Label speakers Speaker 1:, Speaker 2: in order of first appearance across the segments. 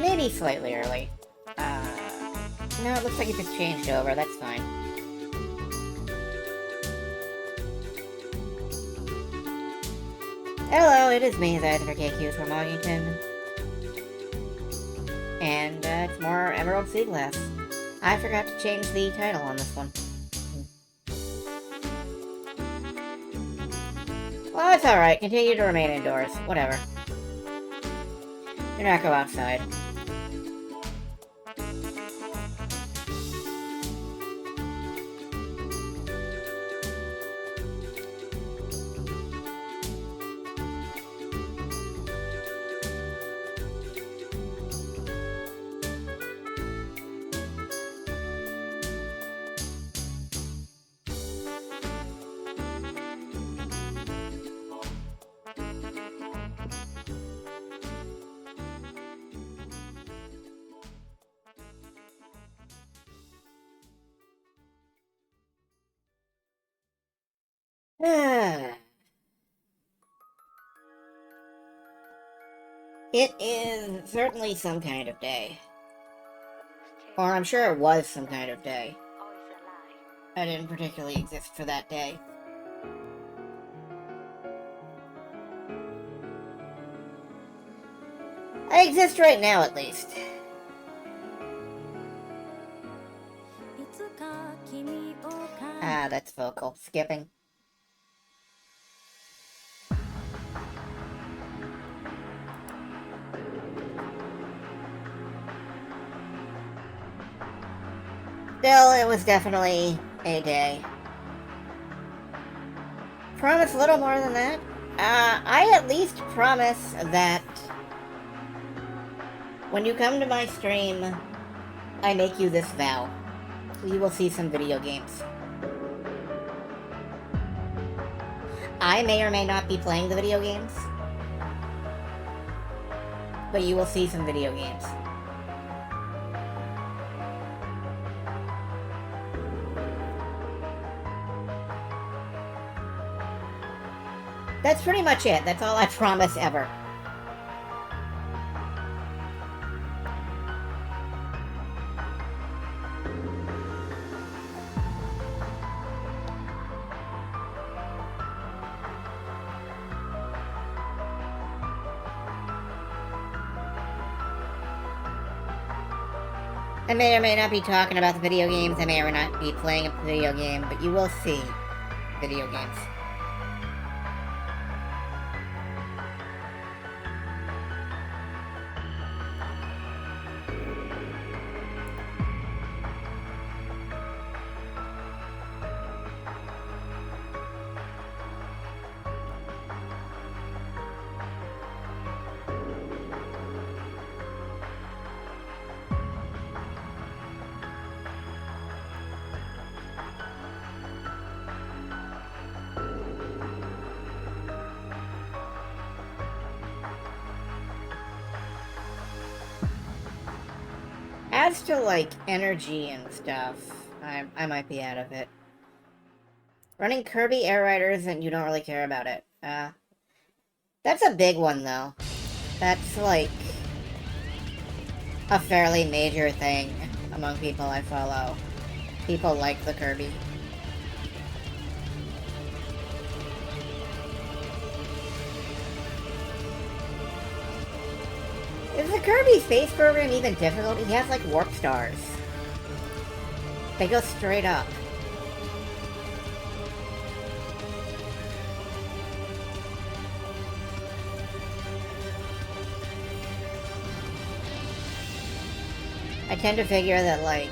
Speaker 1: maybe slightly early. No, it looks like it just changed over. That's fine. Hello, it is me, Zyther KQ from Ogington. And, it's more Emerald Seaglass. I forgot to change the title on this one. Well, it's alright. Continue to remain indoors. Whatever. Do not go outside. It is certainly some kind of day. Or I'm sure it was some kind of day. I didn't particularly exist for that day. I exist right now, at least. Ah, that's vocal. Skipping. Still, it was definitely a day. Promise a little more than that? I at least promise that when you come to my stream, I make you this vow. You will see some video games. I may or may not be playing the video games, but you will see some video games. That's pretty much it. That's all I promise ever. I may or may not be talking about the video games. I may or not be playing a video game, but you will see video games. As to, like, energy and stuff, I might be out of it. Running Kirby Air Riders and you don't really care about it. That's a big one, though. That's, like, a fairly major thing among people I follow. People like the Kirby. Is the Kirby space program even difficult? He has, like, warp stars. They go straight up. I tend to figure that, like,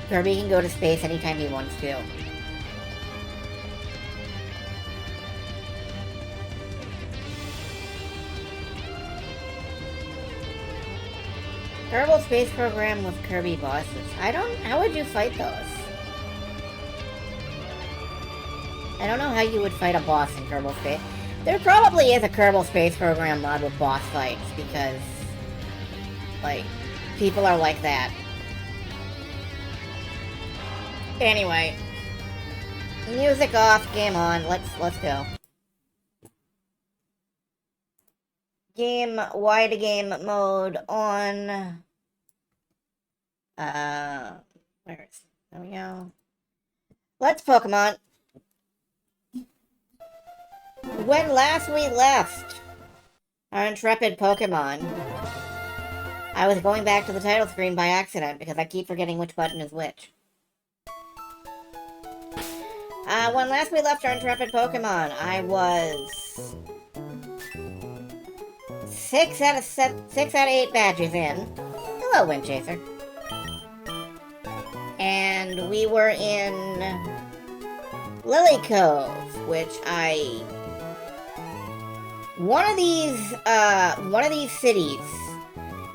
Speaker 1: Kirby can go to space anytime he wants to. Kerbal Space Program with Kirby bosses. How would you fight those? I don't know how you would fight a boss in Kerbal Space. There probably is a Kerbal Space Program mod with boss fights, because, like, people are like that. Anyway. Music off, game on, let's go. Game, wide game mode on. Where is it? There we go. Let's Pokemon. When last we left our intrepid Pokemon, I was going back to the title screen by accident because I keep forgetting which button is which. When last we left our intrepid Pokemon, I was 6 out of 8 badges in. Hello, Windchaser. And we were in Lily Cove, which one of these cities,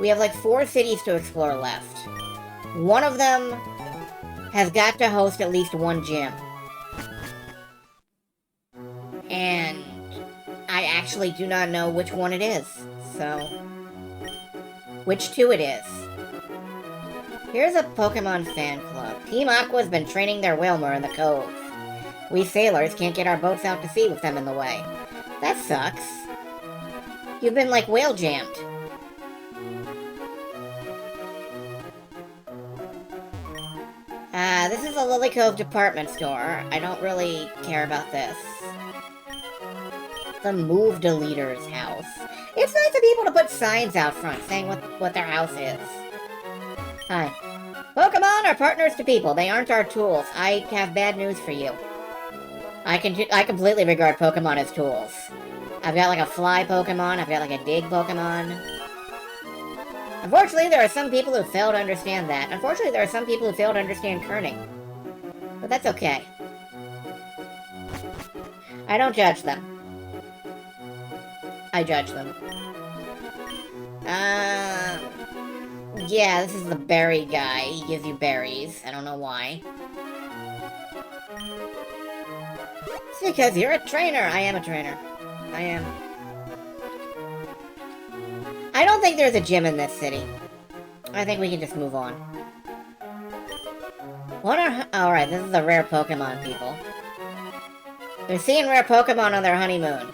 Speaker 1: we have like 4 cities to explore left. One of them has got to host at least one gym. And I actually do not know which one it is, so which 2 it is. Here's a Pokemon fan club. Team Aqua's been training their Wilmer in the cove. We sailors can't get our boats out to sea with them in the way. That sucks. You've been like whale jammed. This is a Lily Cove department store. I don't really care about this. The Move Deleter's house. It's nice of people to put signs out front saying what their house is. Hi. Pokemon are partners to people. They aren't our tools. I have bad news for you. I completely regard Pokemon as tools. I've got like a fly Pokemon. I've got like a dig Pokemon. Unfortunately, there are some people who fail to understand that. Unfortunately, there are some people who fail to understand kerning. But that's okay. I don't judge them. I judge them. Yeah, this is the berry guy. He gives you berries. I don't know why. It's because you're a trainer. I am a trainer. I am. I don't think there's a gym in this city. I think we can just move on. What are... Alright, this is the rare Pokemon people. They're seeing rare Pokemon on their honeymoon.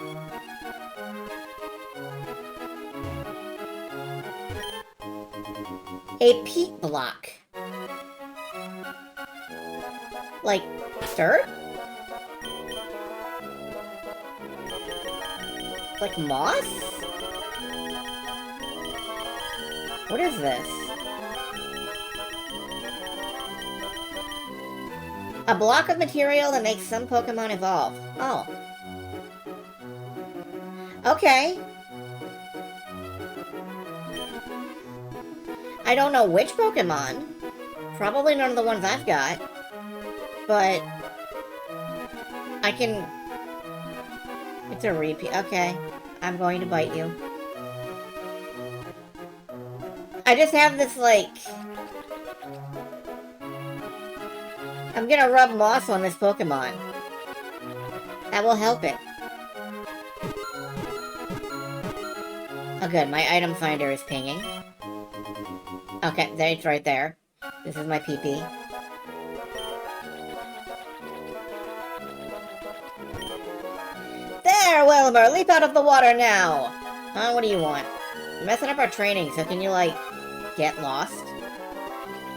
Speaker 1: A peat block. Like, dirt? Like moss? What is this? A block of material that makes some Pokemon evolve. Oh. Okay. I don't know which Pokemon. Probably none of the ones I've got. But I can... It's a repeat. Okay. I'm going to bite you. I just have this, like... I'm gonna rub moss on this Pokemon. That will help it. Oh good, my item finder is pinging. Okay, it's right there. This is my PP. There, Wilmer! Leap out of the water now! Huh, what do you want? You're messing up our training, so can you, like, get lost?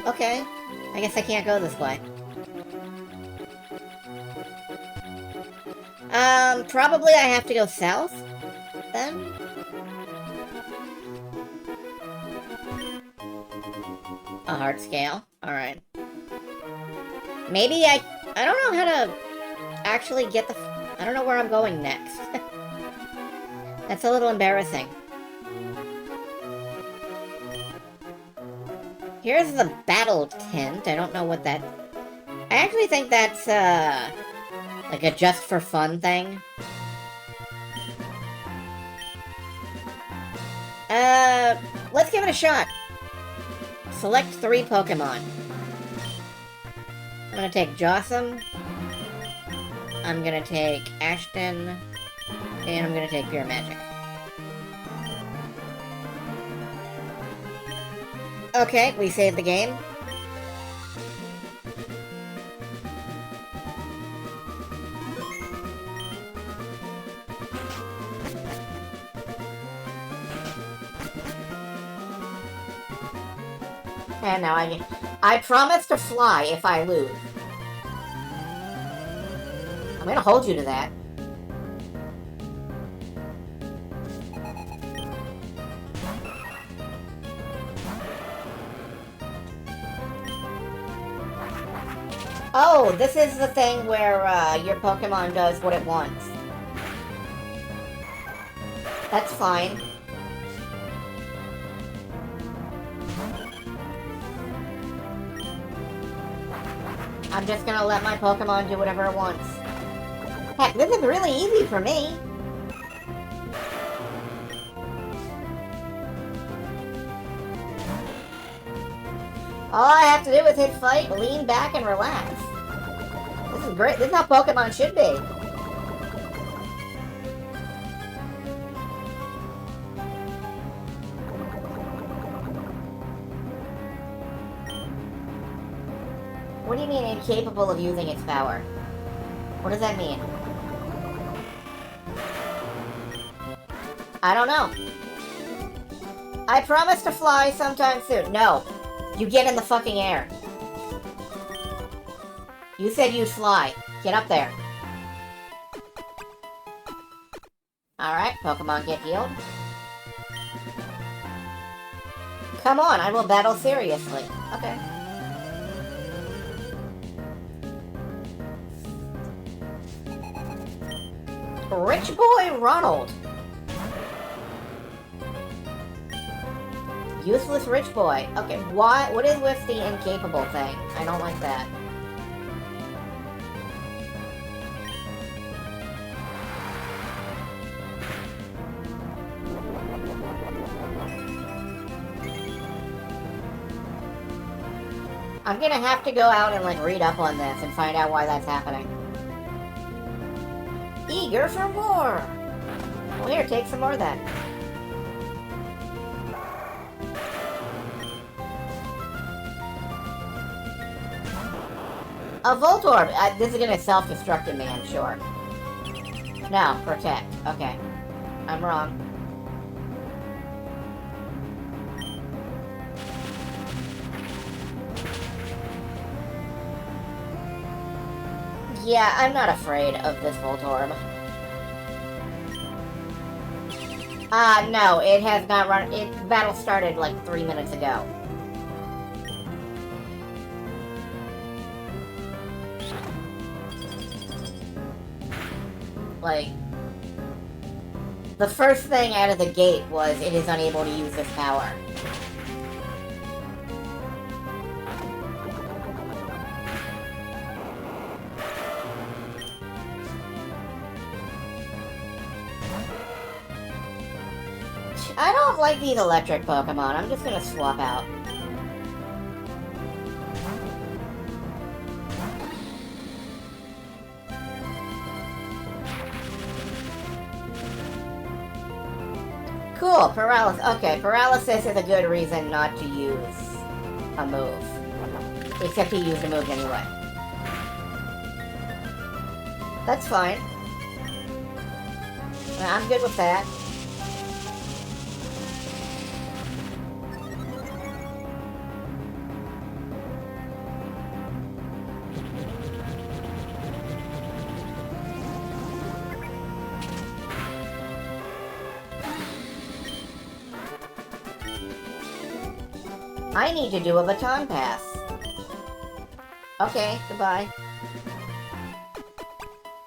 Speaker 1: Okay. I guess I can't go this way. Probably I have to go south, then? A heart scale. Alright. Maybe I don't know how to actually get the... I don't know where I'm going next. That's a little embarrassing. Here's the battle tent. I don't know what that... I actually think that's, like a just for fun thing. Let's give it a shot. Select 3 Pokemon. I'm gonna take Jossum. I'm gonna take Ashton. And I'm gonna take Pure Magic. Okay, we saved the game. And now I promise to fly if I lose. I'm gonna hold you to that. Oh, this is the thing where your Pokemon does what it wants. That's fine. I'm just gonna let my Pokemon do whatever it wants. Heck, this is really easy for me. All I have to do is hit fight, lean back, and relax. This is great. This is how Pokemon should be. What do you mean incapable of using its power? What does that mean? I don't know. I promise to fly sometime soon. No. You get in the fucking air. You said you'd fly. Get up there. Alright, Pokemon get healed. Come on, I will battle seriously. Okay. Rich Boy Ronald. Useless rich boy. Okay, what is with the incapable thing? I don't like that. I'm gonna have to go out and, like, read up on this and find out why that's happening. Eager for more! Well, here, take some more then. A Voltorb! This is gonna self-destruct me, I'm sure. No, protect. Okay. I'm wrong. Yeah, I'm not afraid of this Voltorb. No, it has not run. Battle started like 3 minutes ago. Like, the first thing out of the gate was it is unable to use this power. I don't like these electric Pokemon. I'm just gonna swap out. Cool, paralysis. Okay, paralysis is a good reason not to use a move. Except he used a move anyway. That's fine. I'm good with that. I need to do a baton pass. Okay, goodbye.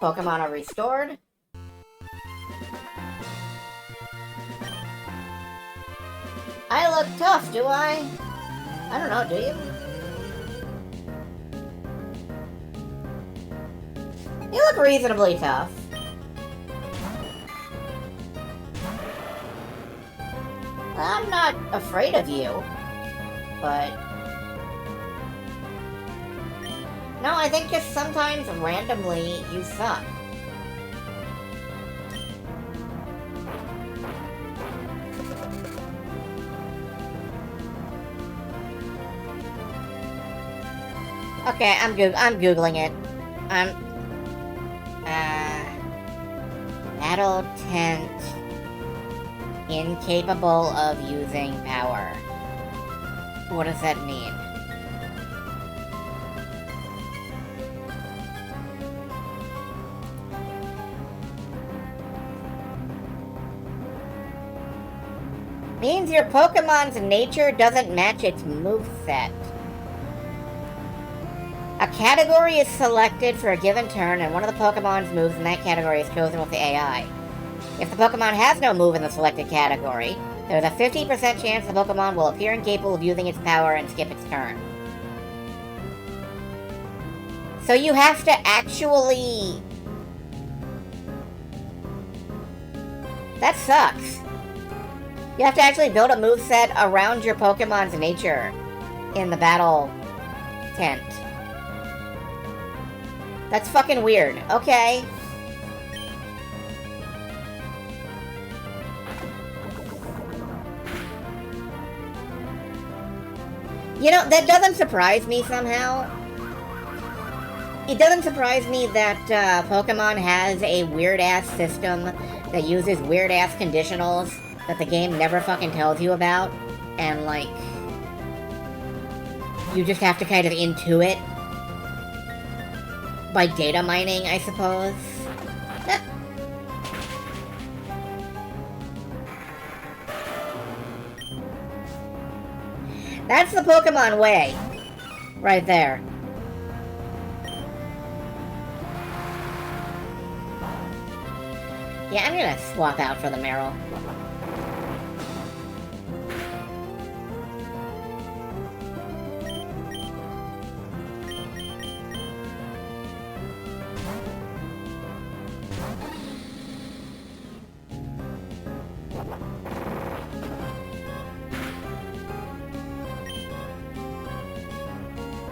Speaker 1: Pokemon are restored. I look tough, do I? I don't know, do you? You look reasonably tough. I'm not afraid of you. But no, I think just sometimes randomly you suck. Okay, I'm googling it. Battle tent incapable of using power. What does that mean? Means your Pokemon's nature doesn't match its moveset. A category is selected for a given turn, and one of the Pokemon's moves in that category is chosen with the AI. If the Pokemon has no move in the selected category, there's a 50% chance the Pokemon will appear incapable of using its power and skip its turn. So you have to actually... That sucks. You have to actually build a moveset around your Pokemon's nature in the battle tent. That's fucking weird. Okay. You know, that doesn't surprise me somehow. It doesn't surprise me that Pokemon has a weird-ass system that uses weird-ass conditionals that the game never fucking tells you about. And, like, you just have to kind of intuit by data mining, I suppose. That's the Pokemon way. Right there. Yeah, I'm gonna swap out for the Meryl.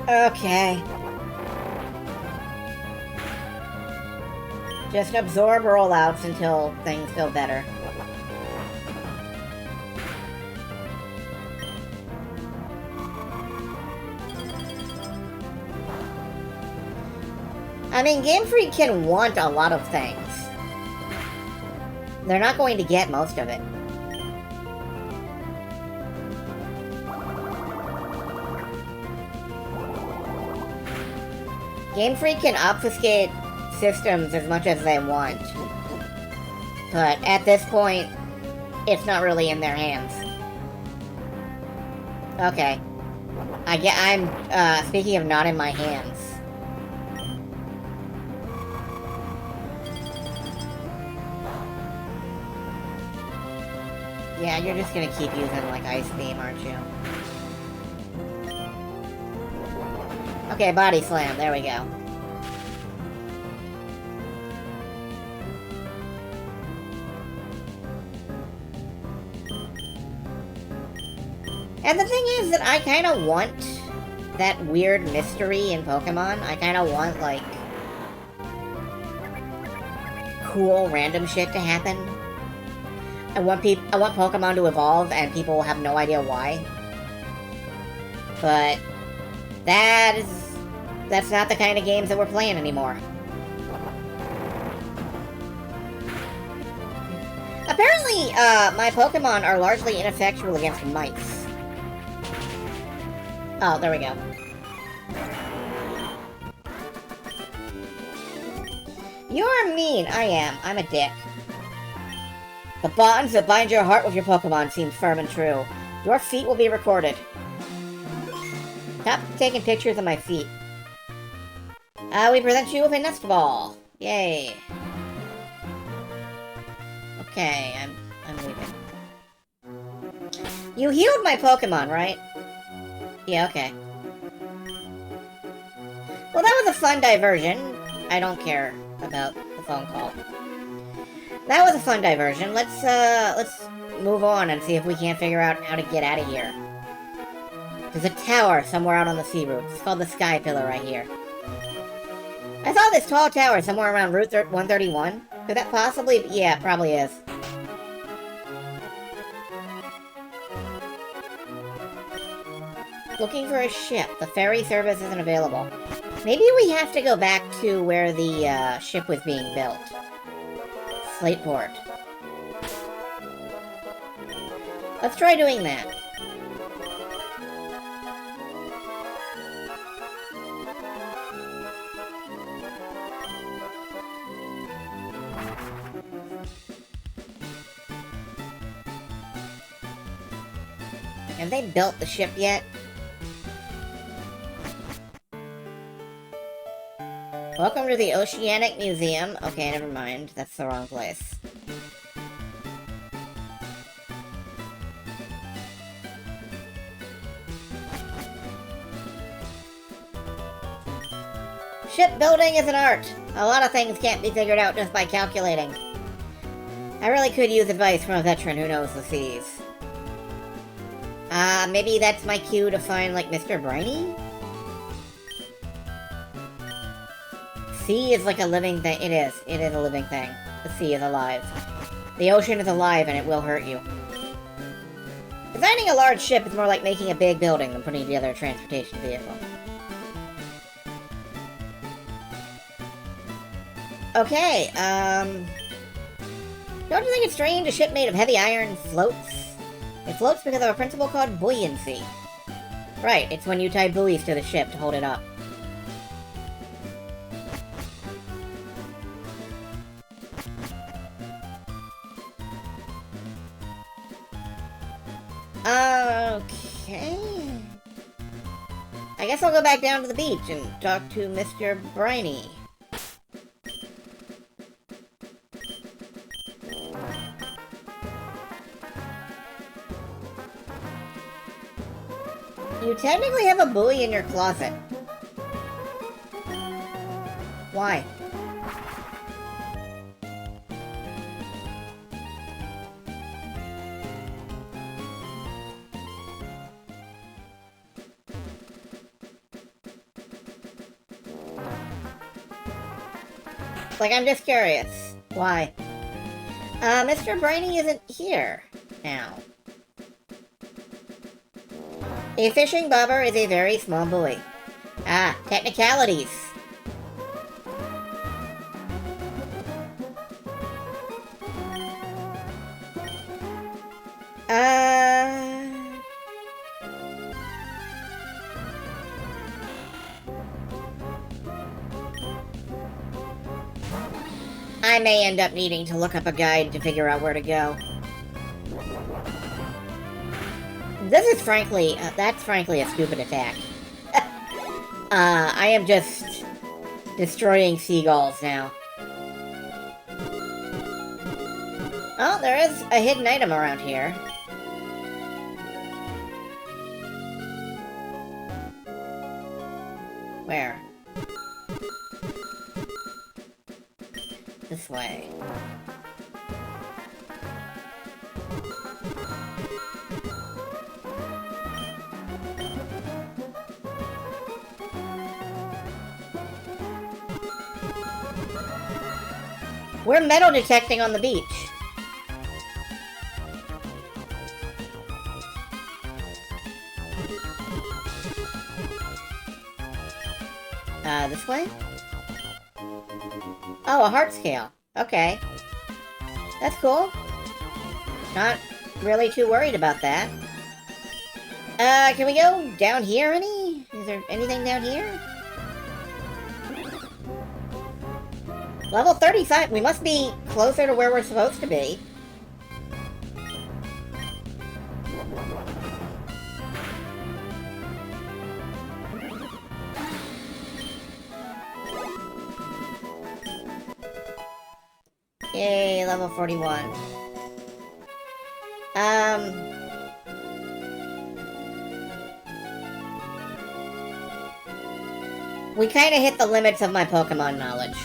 Speaker 1: Okay. Just absorb rollouts until things feel better. I mean, Game Freak can want a lot of things. They're not going to get most of it. Game Freak can obfuscate systems as much as they want. But at this point, it's not really in their hands. Okay. I'm speaking of not in my hands. Yeah, you're just gonna keep using, like, Ice Beam, aren't you? Okay, Body Slam, there we go. And the thing is that I kind of want that weird mystery in Pokemon. I kind of want, like, cool random shit to happen. I want Pokemon to evolve and people will have no idea why. But that's not the kind of games that we're playing anymore. Apparently, my Pokemon are largely ineffectual against mice. Oh, there we go. You're mean. I am. I'm a dick. The bonds that bind your heart with your Pokemon seem firm and true. Your feet will be recorded. Stop taking pictures of my feet. We present you with a nest ball. Yay. Okay, I'm leaving. You healed my Pokemon, right? Yeah, okay. Well, that was a fun diversion. I don't care about the phone call. That was a fun diversion. Let's move on and see if we can't figure out how to get out of here. There's a tower somewhere out on the sea route. It's called the Sky Pillar right here. I saw this tall tower somewhere around Route 131. Could that possibly... Yeah, it probably is. Looking for a ship. The ferry service isn't available. Maybe we have to go back to where the ship was being built. Slateport. Let's try doing that. Have they built the ship yet? Welcome to the Oceanic Museum. Okay, never mind. That's the wrong place. Shipbuilding is an art. A lot of things can't be figured out just by calculating. I really could use advice from a veteran who knows the seas. Maybe that's my cue to find, like, Mr. Briny? Sea is like a living thing. It is. It is a living thing. The sea is alive. The ocean is alive and it will hurt you. Designing a large ship is more like making a big building than putting together a transportation vehicle. Okay, don't you think it's strange a ship made of heavy iron floats? It floats because of a principle called buoyancy. Right, it's when you tie buoys to the ship to hold it up. Okay. I guess I'll go back down to the beach and talk to Mr. Briny. You technically have a buoy in your closet. Why? Like, I'm just curious. Why? Mr. Briny isn't here now. A fishing bobber is a very small buoy. Ah, technicalities. I may end up needing to look up a guide to figure out where to go. This is frankly, that's frankly a stupid attack. I am just destroying seagulls now. Oh, there is a hidden item around here. Where? This way. We're metal detecting on the beach. This way? Oh, a heart scale. Okay. That's cool. Not really too worried about that. Can we go down here any? Is there anything down here? Level 35. We must be closer to where we're supposed to be. Yay, level 41. We kinda hit the limits of my Pokemon knowledge.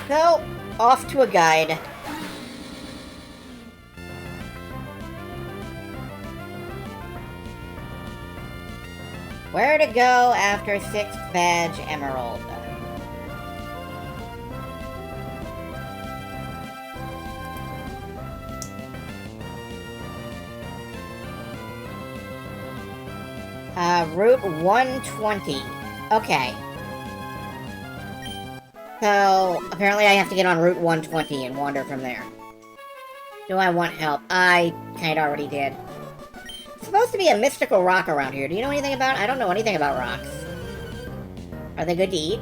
Speaker 1: So, off to a guide. Where to go after 6th badge Emerald? Route 120. Okay. So, apparently I have to get on Route 120 and wander from there. Do I want help? I kinda already did. It's supposed to be a mystical rock around here. Do you know anything about it? I don't know anything about rocks. Are they good to eat?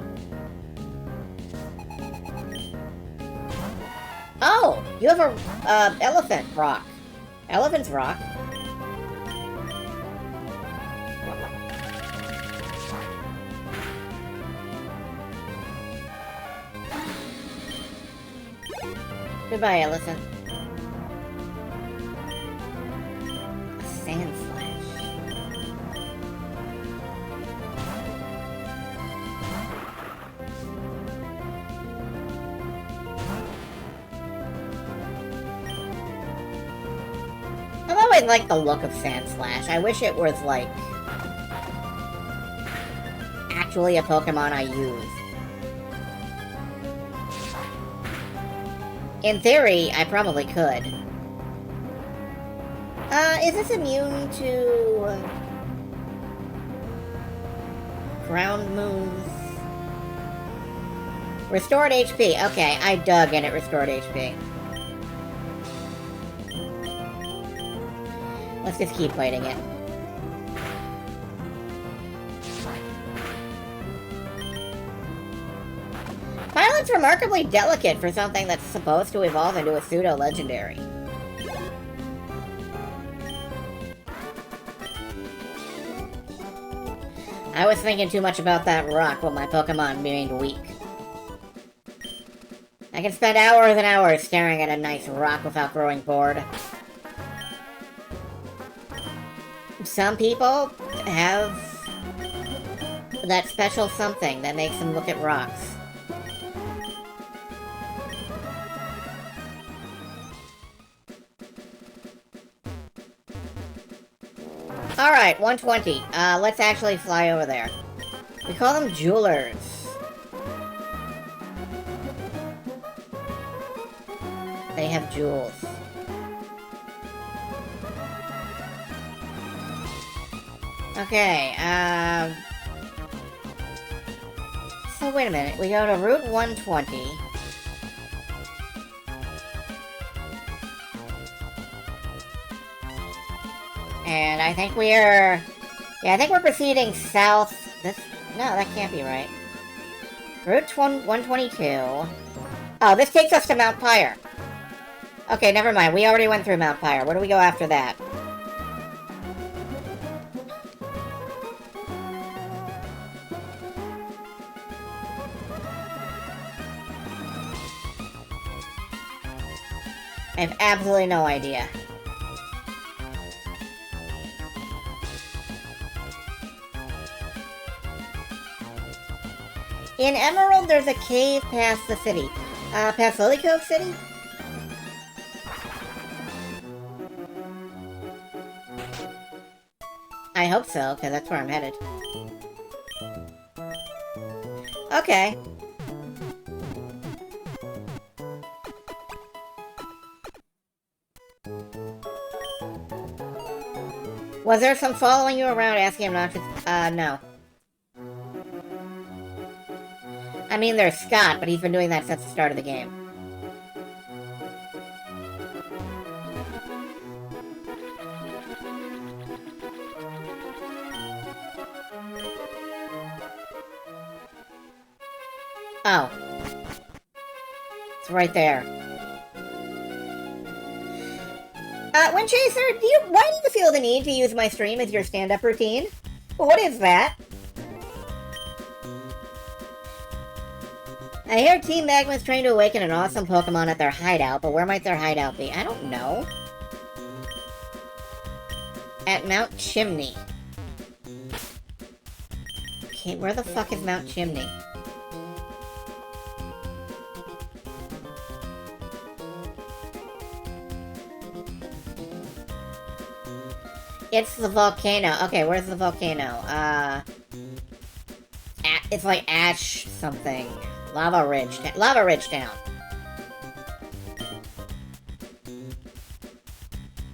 Speaker 1: Oh! You have a, elephant rock. Elephant's rock. Goodbye, elephant. A sand slash. I've always liked the look of Sand Slash. I wish it was, like, actually a Pokemon I use. In theory, I probably could. Is this immune to ground moves? Restored HP. Okay, I dug and it restored HP. Let's just keep fighting it. Pilot's remarkably delicate for something that's supposed to evolve into a pseudo-legendary. I was thinking too much about that rock when my Pokemon remained weak. I can spend hours and hours staring at a nice rock without growing bored. Some people have that special something that makes them look at rocks. Alright, 120. Let's actually fly over there. We call them jewelers. They have jewels. Okay, so wait a minute. We go to Route 120. And I think we're... Yeah, I think we're proceeding south. This... No, that can't be right. Route 122. Oh, this takes us to Mount Pyre. Okay, never mind. We already went through Mount Pyre. Where do we go after that? I have absolutely no idea. In Emerald, there's a cave past the city. Past Lily Cove City? I hope so, because that's where I'm headed. Okay. Was there some following you around asking him not to... no. I mean, there's Scott, but he's been doing that since the start of the game. Oh. It's right there. Wind Chaser, why do you feel the need to use my stream as your stand-up routine? What is that? I hear Team Magma's trying to awaken an awesome Pokemon at their hideout, but where might their hideout be? I don't know. At Mount Chimney. Okay, where the fuck is Mount Chimney? It's the volcano. Okay, where's the volcano? It's like Ash something. Lava Ridge Town.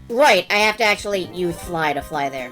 Speaker 1: Right, I have to actually use Fly to fly there.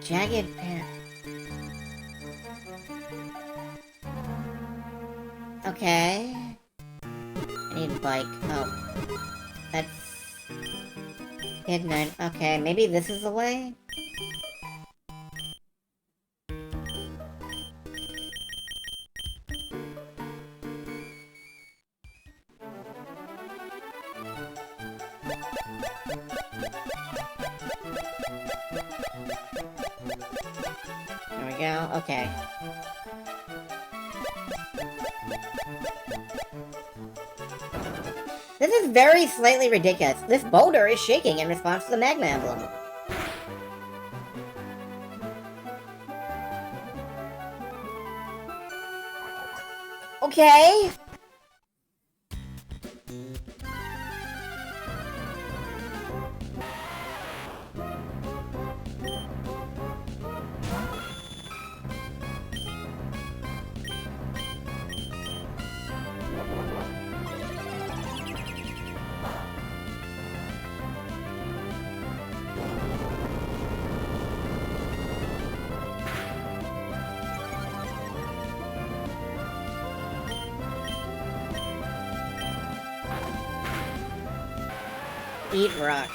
Speaker 1: Jagged pen. Okay. I need a bike. Oh. That's... Hidden. Okay, maybe this is the way? There we go. Okay. This is very slightly ridiculous. This boulder is shaking in response to the magma emblem. Okay. Eat rocks.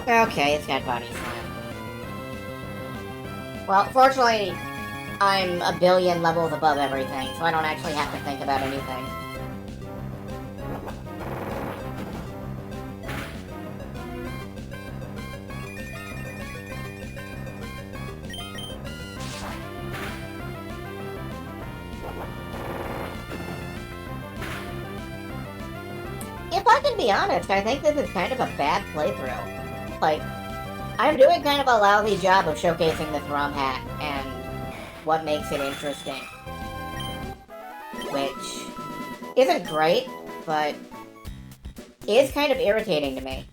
Speaker 1: Okay, it's got body slam. Well, fortunately, I'm a billion levels above everything, so I don't actually have to think about anything. If I can be honest, I think this is kind of a bad playthrough. Like, I'm doing kind of a lousy job of showcasing this ROM hack and what makes it interesting. Which isn't great, but is kind of irritating to me.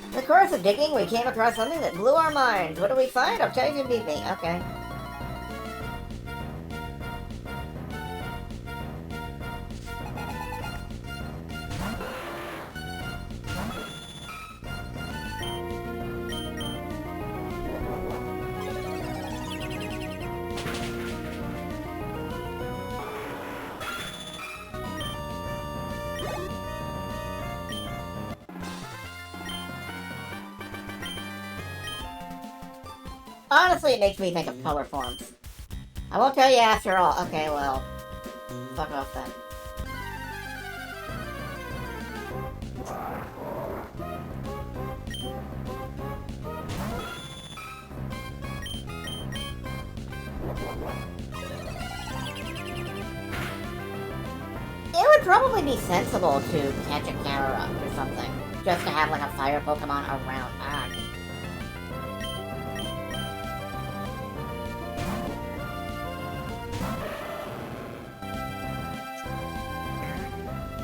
Speaker 1: In the course of digging, we came across something that blew our minds. What do we find? I'll tell you if you beat me. Okay. Honestly, it makes me think of color forms. I won't tell you after all. Okay, well, fuck off then. It would probably be sensible to catch a Carrot or something. Just to have like a fire Pokemon around.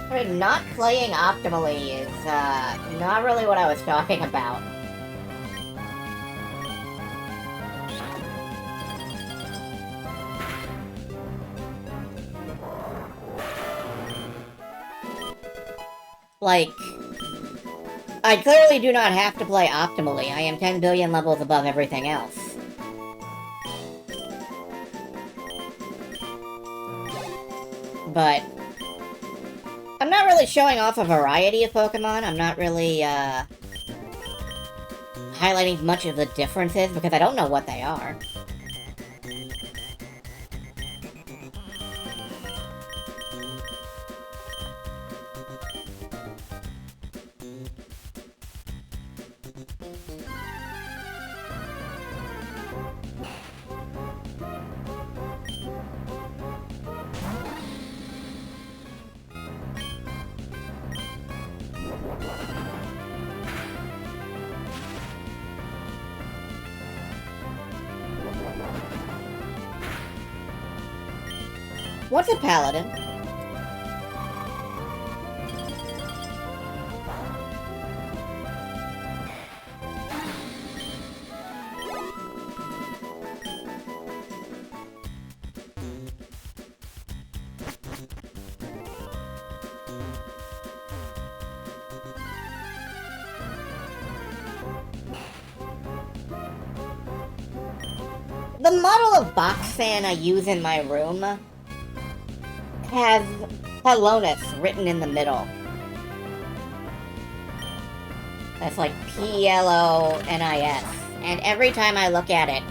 Speaker 1: I mean, not playing optimally is, not really what I was talking about. Like, I clearly do not have to play optimally. I am 10 billion levels above everything else. But I'm not really showing off a variety of Pokemon. I'm not really, highlighting much of the differences because I don't know what they are. What's a paladin? The model of box fan I use in my room has Polonus written in the middle. That's like Plonis. And every time I look at it,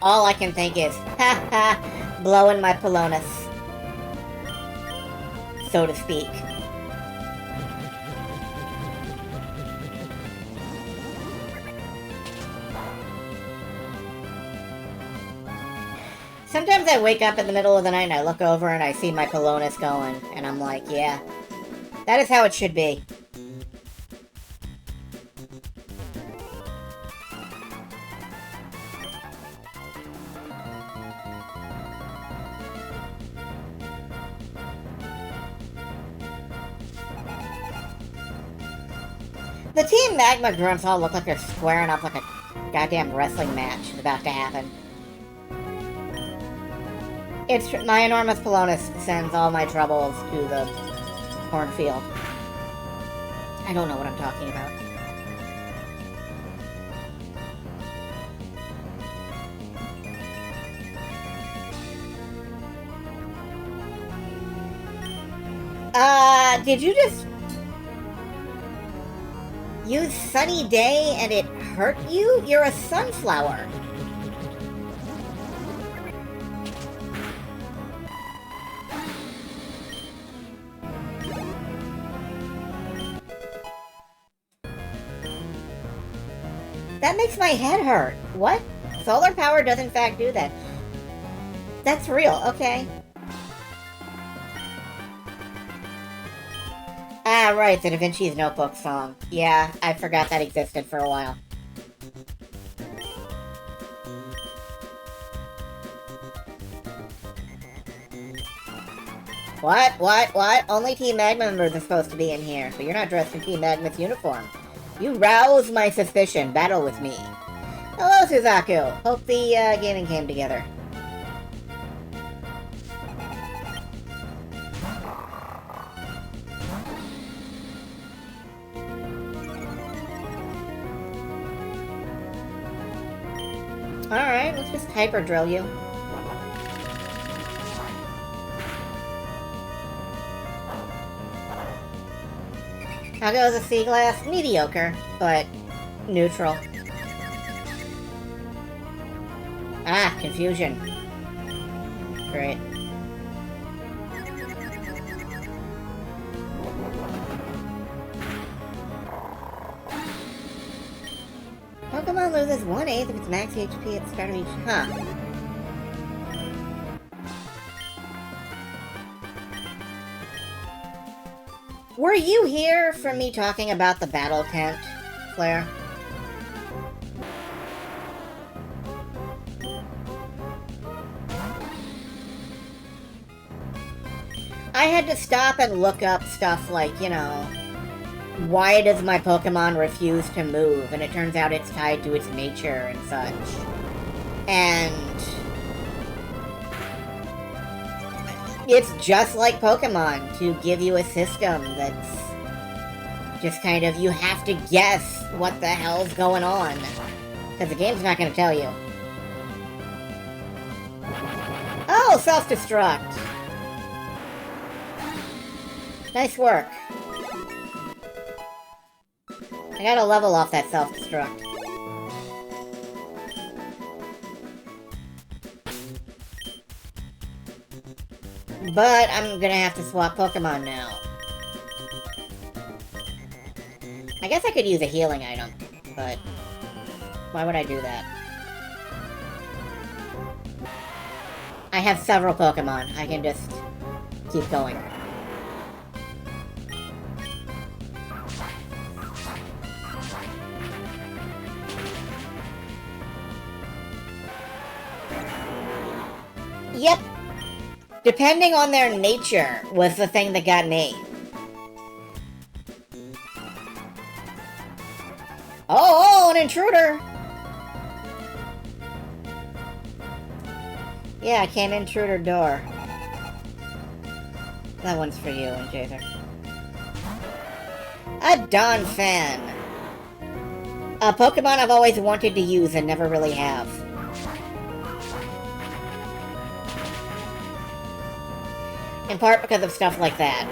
Speaker 1: all I can think is, ha ha, blowing my Polonus. So to speak. Sometimes I wake up in the middle of the night and I look over and I see my Polonus going, and I'm like, yeah, that is how it should be. The Team Magma grunts all look like they're squaring up like a goddamn wrestling match is about to happen. It's my enormous Polonus sends all my troubles to the cornfield. I don't know what I'm talking about. Did you just use Sunny Day and it hurt you? You're a sunflower. That makes my head hurt. What? Solar power does in fact do that. That's real, okay. Ah, right, the Da Vinci's Notebook song. Yeah, I forgot that existed for a while. What? Only Team Magma members are supposed to be in here, but you're not dressed in Team Magma's uniform. You rouse my suspicion. Battle with me. Hello, Suzaku. Hope the gaming came together. Alright, let's just hyper drill you. How goes a Seaglass? Mediocre, but neutral. Ah, confusion. Great. Pokemon loses 1/8 of its max HP at the start of each... Huh. Were you here for me talking about the battle tent, Claire? I had to stop and look up stuff like, you know, why does my Pokemon refuse to move? And it turns out it's tied to its nature and such. And it's just like Pokemon to give you a system that's just kind of, you have to guess what the hell's going on. Because the game's not going to tell you. Oh, self-destruct. Nice work. I gotta level off that self-destruct. But I'm gonna have to swap Pokemon now. I guess I could use a healing item, but why would I do that? I have several Pokemon. I can just keep going. Yep. Depending on their nature was the thing that got me. Oh, an intruder! Yeah, I came intruder door. That one's for you, Chaser. A Dawn fan. A Pokemon I've always wanted to use and never really have. In part because of stuff like that.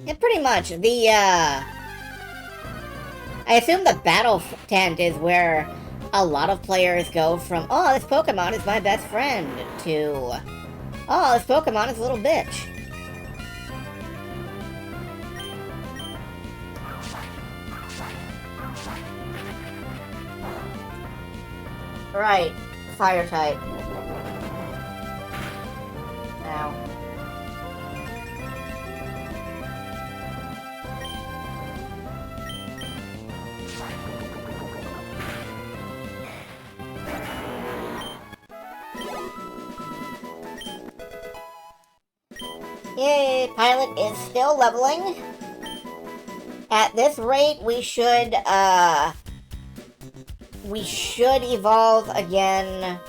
Speaker 1: Yeah, pretty much. I assume the battle tent is where a lot of players go from, oh, this Pokemon is my best friend, to, oh, this Pokemon is a little bitch. Right. Fire type. Ow. Yay, Pilot is still leveling. At this rate, we should evolve again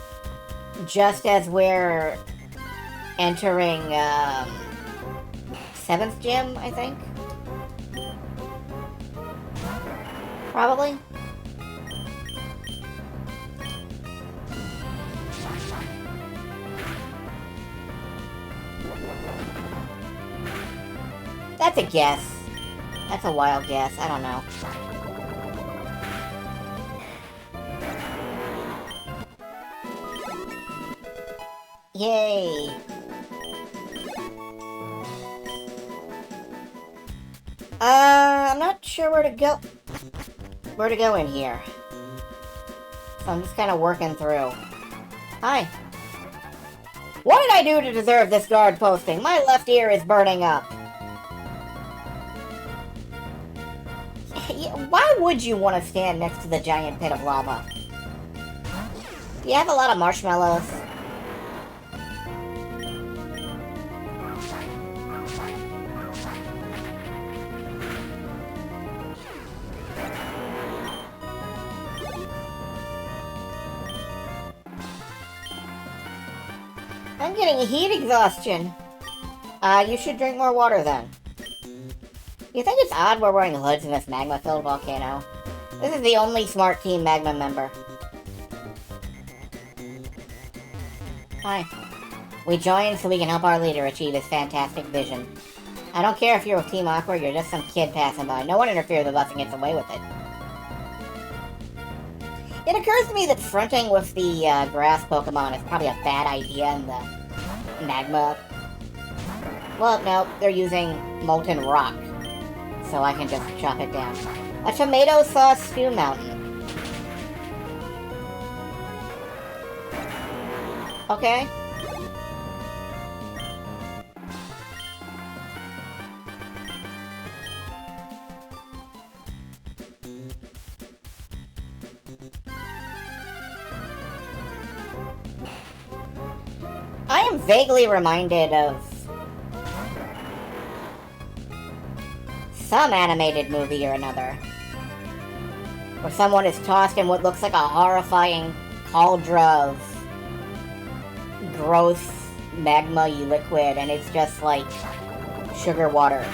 Speaker 1: just as we're entering, 7th gym, I think? Probably? That's a guess. That's a wild guess. I don't know. Yay! I'm not sure where to go. Where to go in here. So I'm just kind of working through. Hi. What did I do to deserve this guard posting? My left ear is burning up. Why would you want to stand next to the giant pit of lava? Do you have a lot of marshmallows? I'm getting heat exhaustion. You should drink more water then. You think it's odd we're wearing hoods in this magma-filled volcano? This is the only Smart Team Magma member. Hi. We joined so we can help our leader achieve his fantastic vision. I don't care if you're with Team Aqua, you're just some kid passing by. No one interferes with us and gets away with it. It occurs to me that fronting with the grass Pokemon is probably a bad idea in the magma. Well, no, they're using molten rock. So I can just chop it down. A tomato sauce stew mountain. Okay. I am vaguely reminded of some animated movie or another, where someone is tossed in what looks like a horrifying cauldron of gross magma liquid, and it's just like sugar water.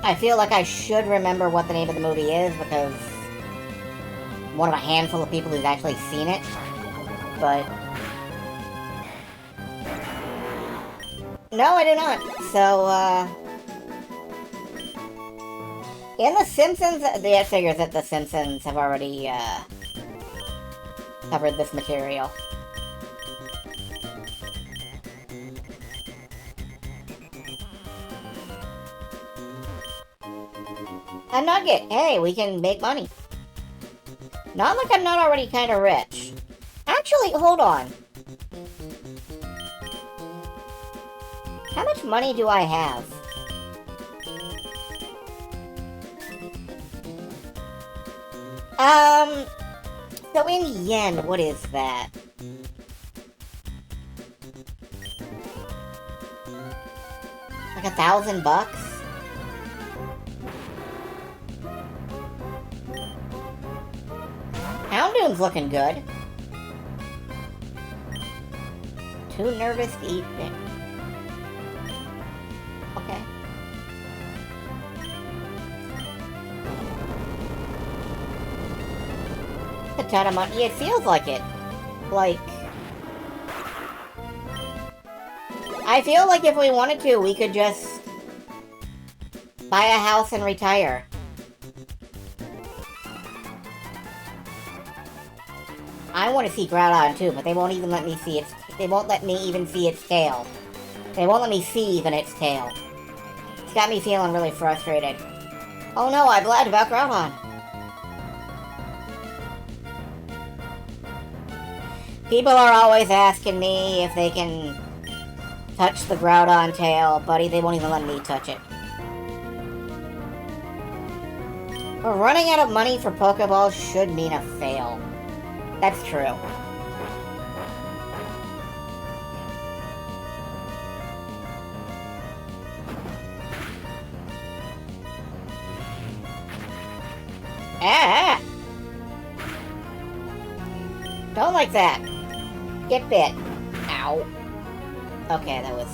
Speaker 1: I feel like I should remember what the name of the movie is, because one of a handful of people who's actually seen it, but... No, I do not. So, in The Simpsons, it figures that The Simpsons have already, covered this material. A nugget! Hey, we can make money. Not like I'm not already kind of rich. Actually, hold on. How much money do I have? So in yen, what is that? Like $1,000? Houndoom's looking good. Too nervous to eat it. Okay. A ton of money. It feels like it. Like... I feel like if we wanted to, we could just buy a house and retire. I want to see Groudon too, but they won't even let me see its... They won't let me even see its tail. They won't let me see even its tail. It's got me feeling really frustrated. Oh no, I lied about Groudon. People are always asking me if they can touch the Groudon tail, buddy. They won't even let me touch it. But running out of money for Pokeballs should mean a fail. That's true. Ah! Don't like that. Get bit. Ow. Okay, that was...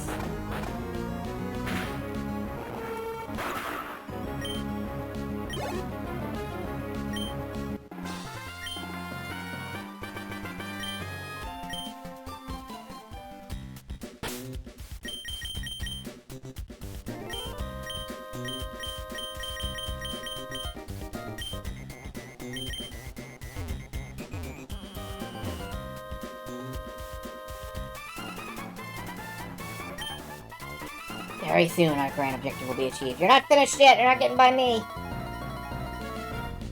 Speaker 1: Very soon, our grand objective will be achieved. You're not finished yet. You're not getting by me.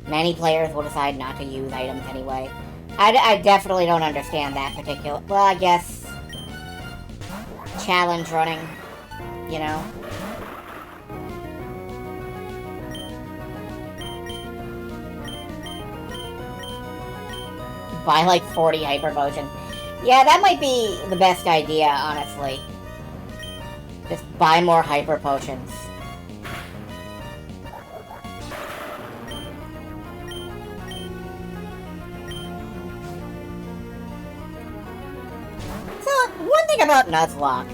Speaker 1: Many players will decide not to use items anyway. I definitely don't understand that particular... Well, I guess... challenge running. You know? Buy like 40 Hyper Potions. Yeah, that might be the best idea, honestly. Just buy more Hyper Potions. So, one thing about Nuzlocke.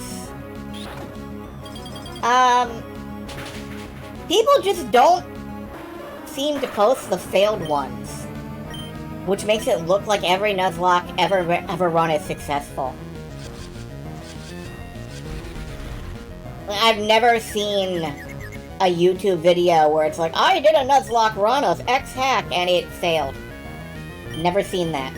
Speaker 1: People just don't seem to post the failed ones. Which makes it look like every Nuzlocke ever run is successful. I've never seen a YouTube video where it's like, I did a Nuzlocke run of X hack and it failed. Never seen that.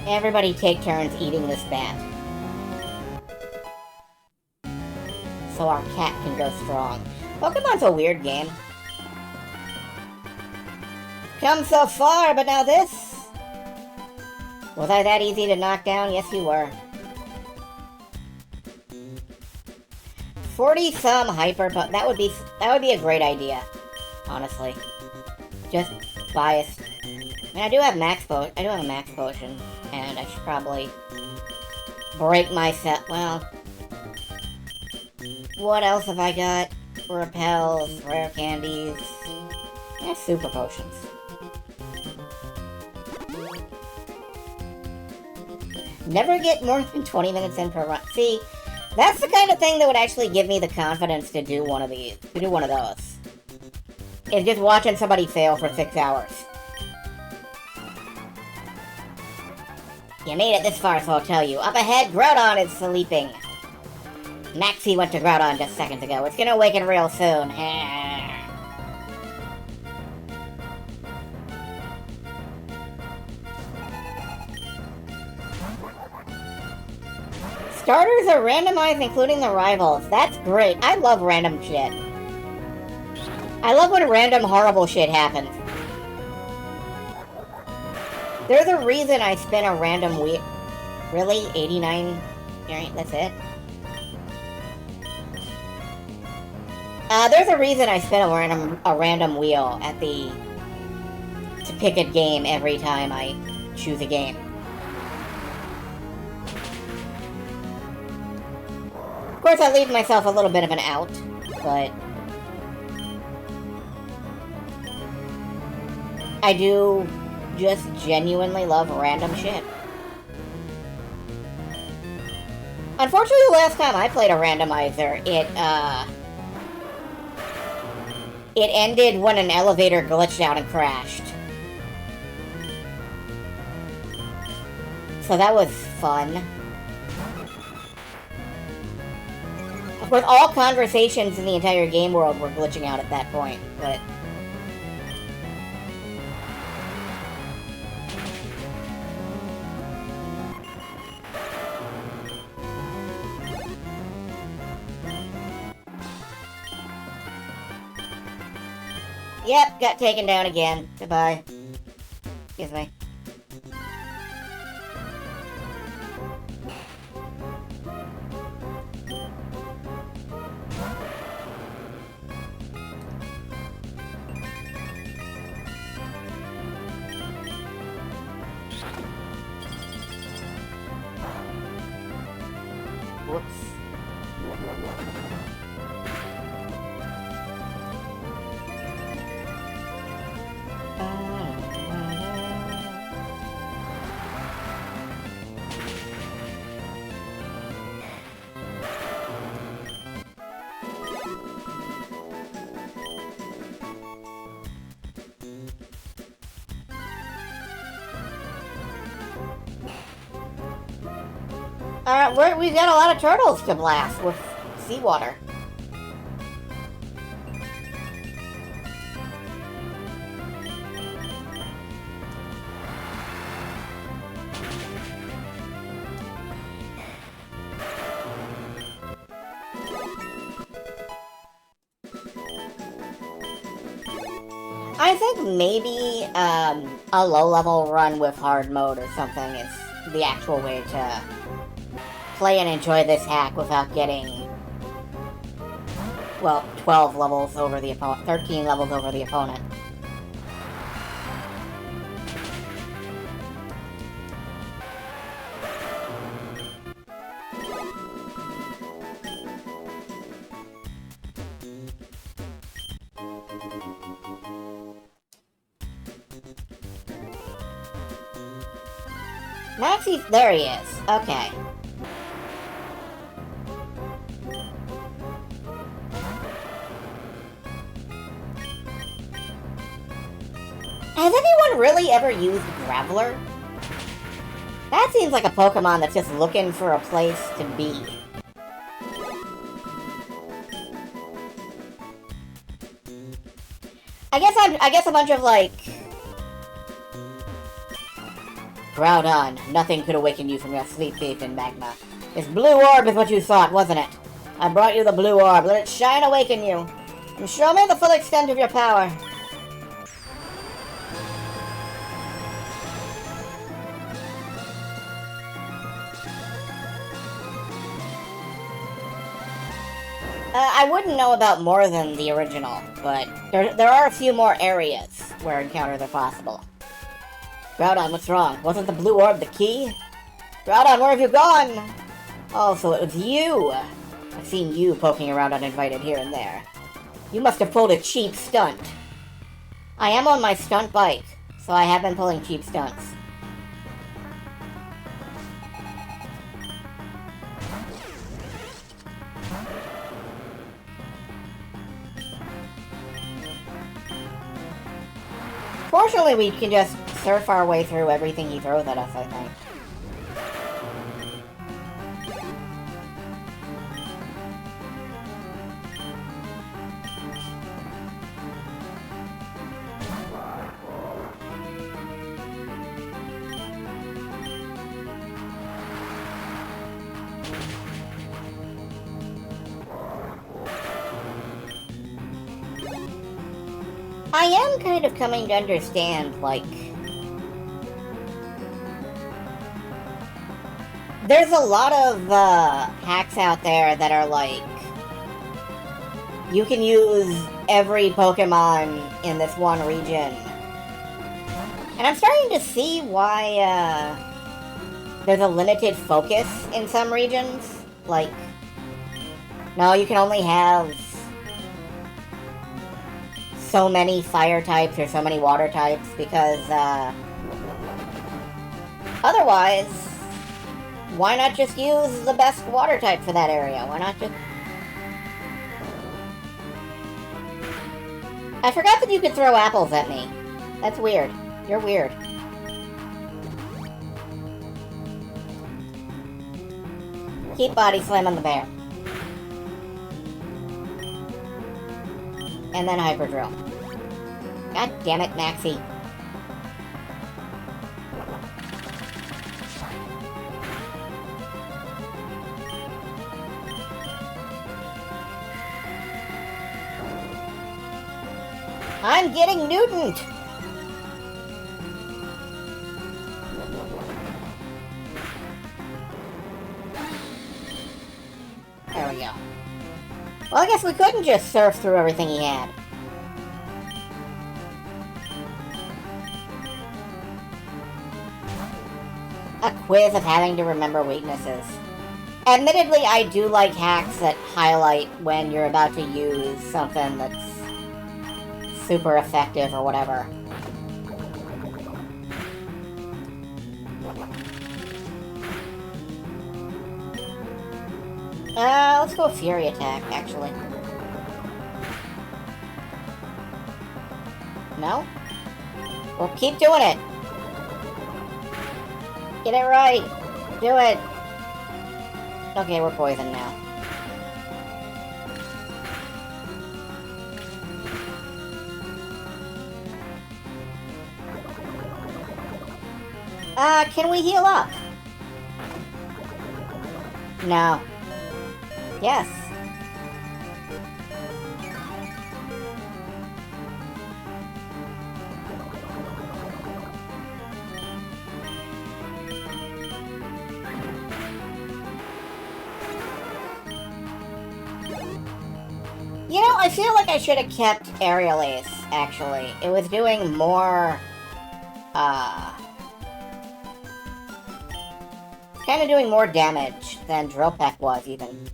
Speaker 1: Everybody take turns eating this bat. So our cat can go strong. Pokemon's a weird game. Come so far, but now this? Was I that easy to knock down? Yes, you were. 40-some hyper... That would be a great idea. Honestly. Just buy a... And I do have I do have a max potion, and I should probably break myself. Well, what else have I got? Repels, rare candies, yeah, super potions. Never get more than 20 minutes in per run. See, that's the kind of thing that would actually give me the confidence to do one of these, to do one of those. Is just watching somebody fail for 6 hours. You made it this far, so I'll tell you. Up ahead, Groudon is sleeping. Maxie went to Groudon just seconds ago. It's gonna awaken real soon. Starters are randomized, including the rivals. That's great. I love random shit. I love when random horrible shit happens. There's a reason I spin a random wheel. Really? 89? Alright, that's it. There's a reason I spin a random wheel at the... to pick a game every time I choose a game. Of course, I leave myself a little bit of an out, but... I do just genuinely love random shit. Unfortunately, the last time I played a randomizer, it ended when an elevator glitched out and crashed. So that was fun. Of course, all conversations in the entire game world were glitching out at that point, but... Yep, got taken down again. Goodbye. Excuse me. Whoops. We've got a lot of turtles to blast with seawater. I think maybe a low-level run with hard mode or something is the actual way to play and enjoy this hack without getting, well, 12 levels over the opponent, 13 levels over the opponent. Maxie, there he is. Okay. Has anyone really ever used Graveler? That seems like a Pokemon that's just looking for a place to be. I guess a bunch of, like... Groudon, nothing could awaken you from your sleep bathed in magma. This blue orb is what you thought, wasn't it? I brought you the blue orb. Let it shine awaken you. And show me the full extent of your power. I wouldn't know about more than the original, but there are a few more areas where encounters are possible. Groudon, what's wrong? Wasn't the blue orb the key? Groudon, where have you gone? Oh, so it was you. I've seen you poking around uninvited here and there. You must have pulled a cheap stunt. I am on my stunt bike, so I have been pulling cheap stunts. Fortunately, we can just surf our way through everything he throws at us, I think. I am kind of coming to understand, like... There's a lot of hacks out there that are like... You can use every Pokemon in this one region. And I'm starting to see why there's a limited focus in some regions. Like, no, you can only have so many fire types or so many water types because otherwise, why not just use the best water type for that area? Why not just... I forgot that you could throw apples at me. That's weird. You're weird. Keep body slamming the bear. And then Hyper Drill. God damn it, Maxie. I'm getting Newtoned! There we go. Well, I guess we couldn't just surf through everything he had. A quiz of having to remember weaknesses. Admittedly, I do like hacks that highlight when you're about to use something that's super effective or whatever. Let's go Fury Attack, actually. No? Well, keep doing it! Get it right! Do it! Okay, we're poisoned now. Can we heal up? No. Yes. You know, I feel like I should have kept Aerial Ace, actually. It was doing more, kind of doing more damage than Drill Peck was, even.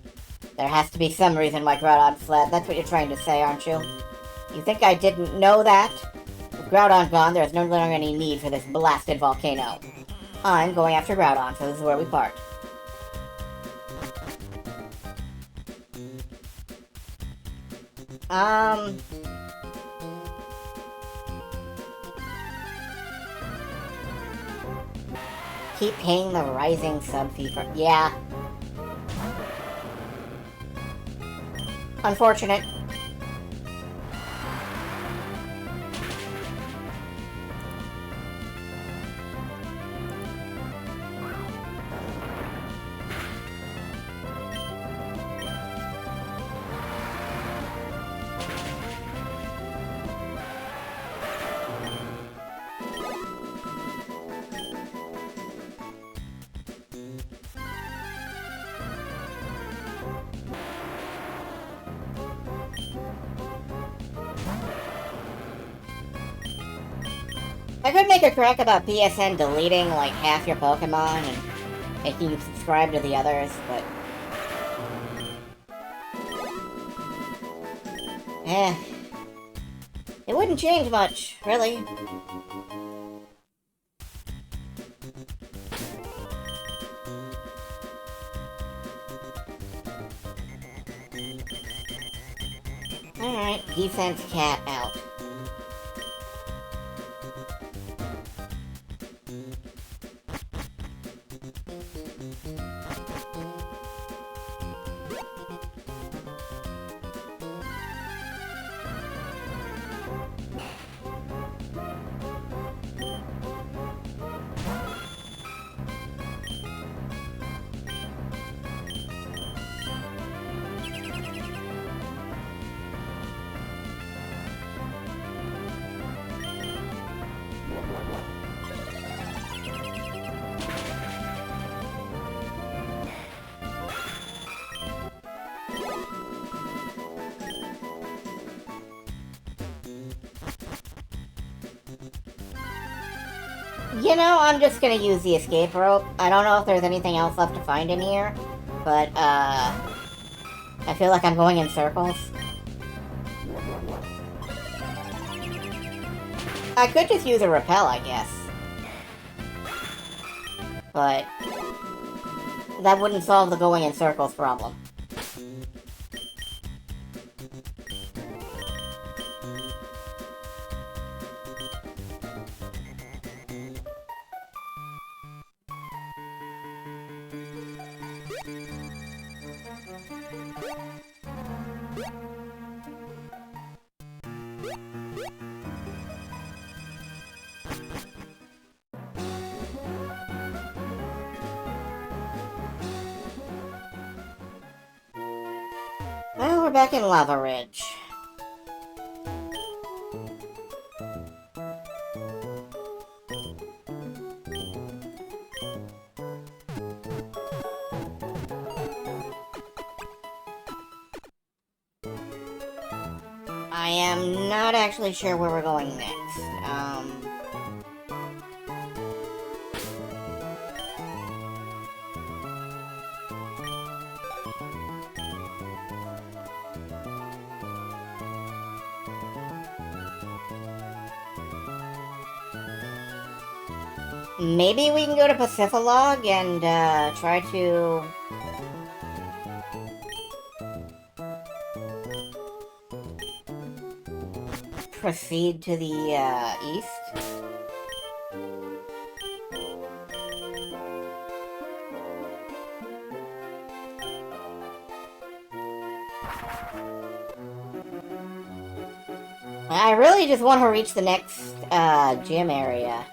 Speaker 1: There has to be some reason why Groudon fled. That's what you're trying to say, aren't you? You think I didn't know that? With Groudon gone, there's no longer any need for this blasted volcano. I'm going after Groudon, so this is where we part. Keep paying the rising sub fee for... Yeah. Unfortunate. I could make a crack about PSN deleting, like, half your Pokemon and making you subscribe to the others, but... Eh. It wouldn't change much, really. Alright, defense cat out. You know, I'm just gonna use the escape rope. I don't know if there's anything else left to find in here, but, I feel like I'm going in circles. I could just use a repel, I guess. But that wouldn't solve the going in circles problem. Well, we're back in Lava Ridge. I am not actually sure where we're going next. Maybe we can go to Pacifilog and, try to... proceed to the, east? I really just want to reach the next, gym area.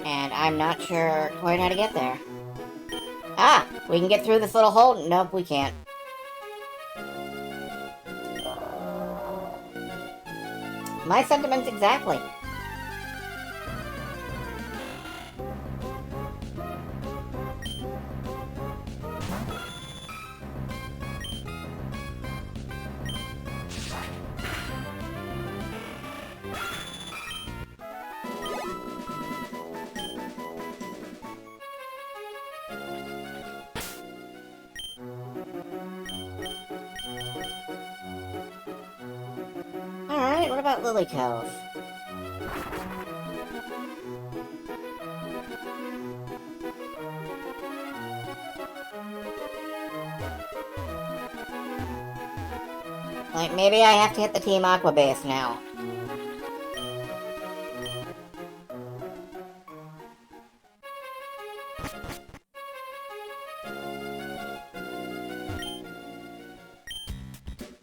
Speaker 1: And I'm not sure quite how to get there. Ah! We can get through this little hole. Nope, we can't. My sentiments exactly. Alright, what about Lily Cove? Like, maybe I have to hit the Team Aqua base now.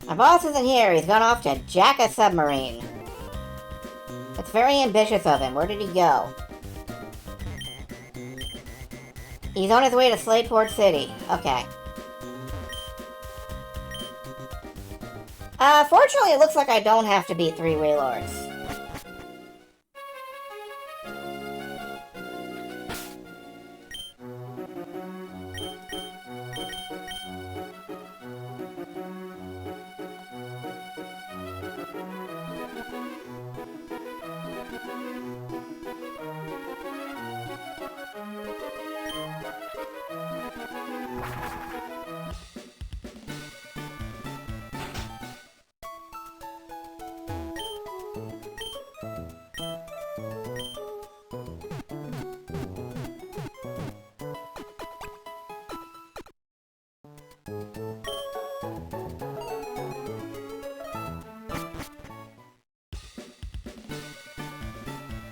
Speaker 1: My boss isn't here. He's gone off to jack a submarine. That's very ambitious of him. Where did he go? He's on his way to Slateport City. Okay. Fortunately, it looks like I don't have to beat 3 Wailords.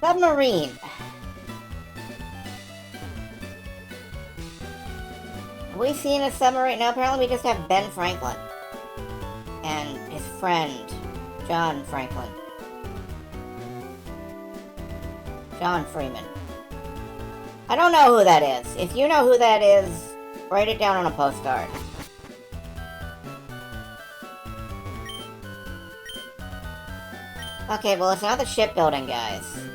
Speaker 1: Submarine. Have we seen a submarine? No, apparently we just have Ben Franklin. And his friend, John Franklin. John Freeman. I don't know who that is. If you know who that is, write it down on a postcard. Okay, well, it's not the shipbuilding guys.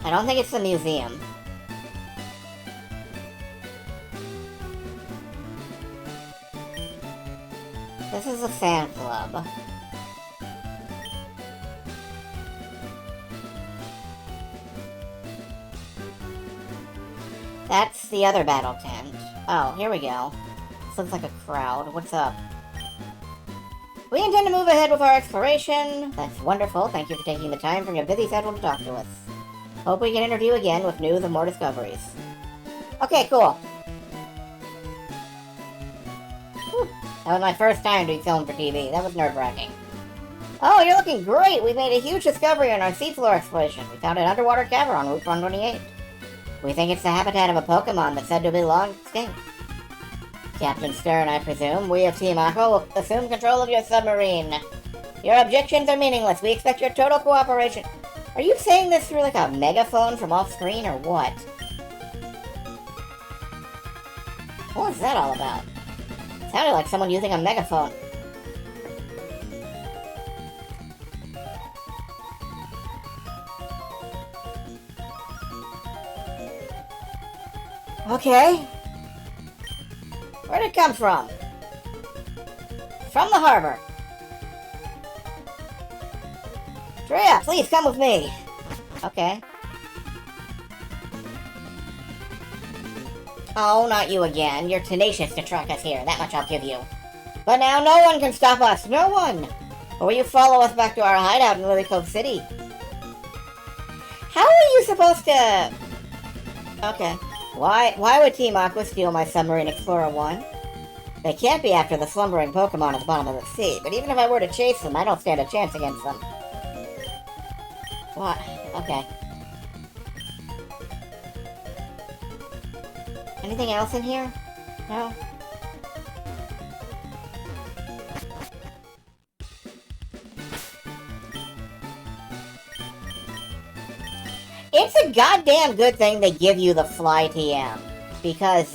Speaker 1: I don't think it's the museum. This is a fan club. That's the other battle tent. Oh, here we go. This looks like a crowd. What's up? We intend to move ahead with our exploration. That's wonderful. Thank you for taking the time from your busy schedule to talk to us. Hope we can interview again with news of more discoveries. Okay, cool. Whew. That was my first time doing film for TV. That was nerve-wracking. Oh, you're looking great! We made a huge discovery on our seafloor exploration. We found an underwater cavern on Route 128. We think it's the habitat of a Pokemon that's said to be long extinct. Captain Stern, I presume. We of Team Aqua will assume control of your submarine. Your objections are meaningless. We expect your total cooperation. Are you saying this through like a megaphone from off-screen or what? What was that all about? It sounded like someone using a megaphone. Okay. Where'd it come from? From the harbor. Drea, please come with me. Okay. Oh, not you again. You're tenacious to track us here. That much I'll give you. But now no one can stop us. No one. Or will you follow us back to our hideout in Lily Cove City? How are you supposed to... Okay. Why would Team Aqua steal my Submarine Explorer 1? They can't be after the slumbering Pokemon at the bottom of the sea, but even if I were to chase them, I don't stand a chance against them. What? Okay. Anything else in here? No? It's a goddamn good thing they give you the Fly TM. Because,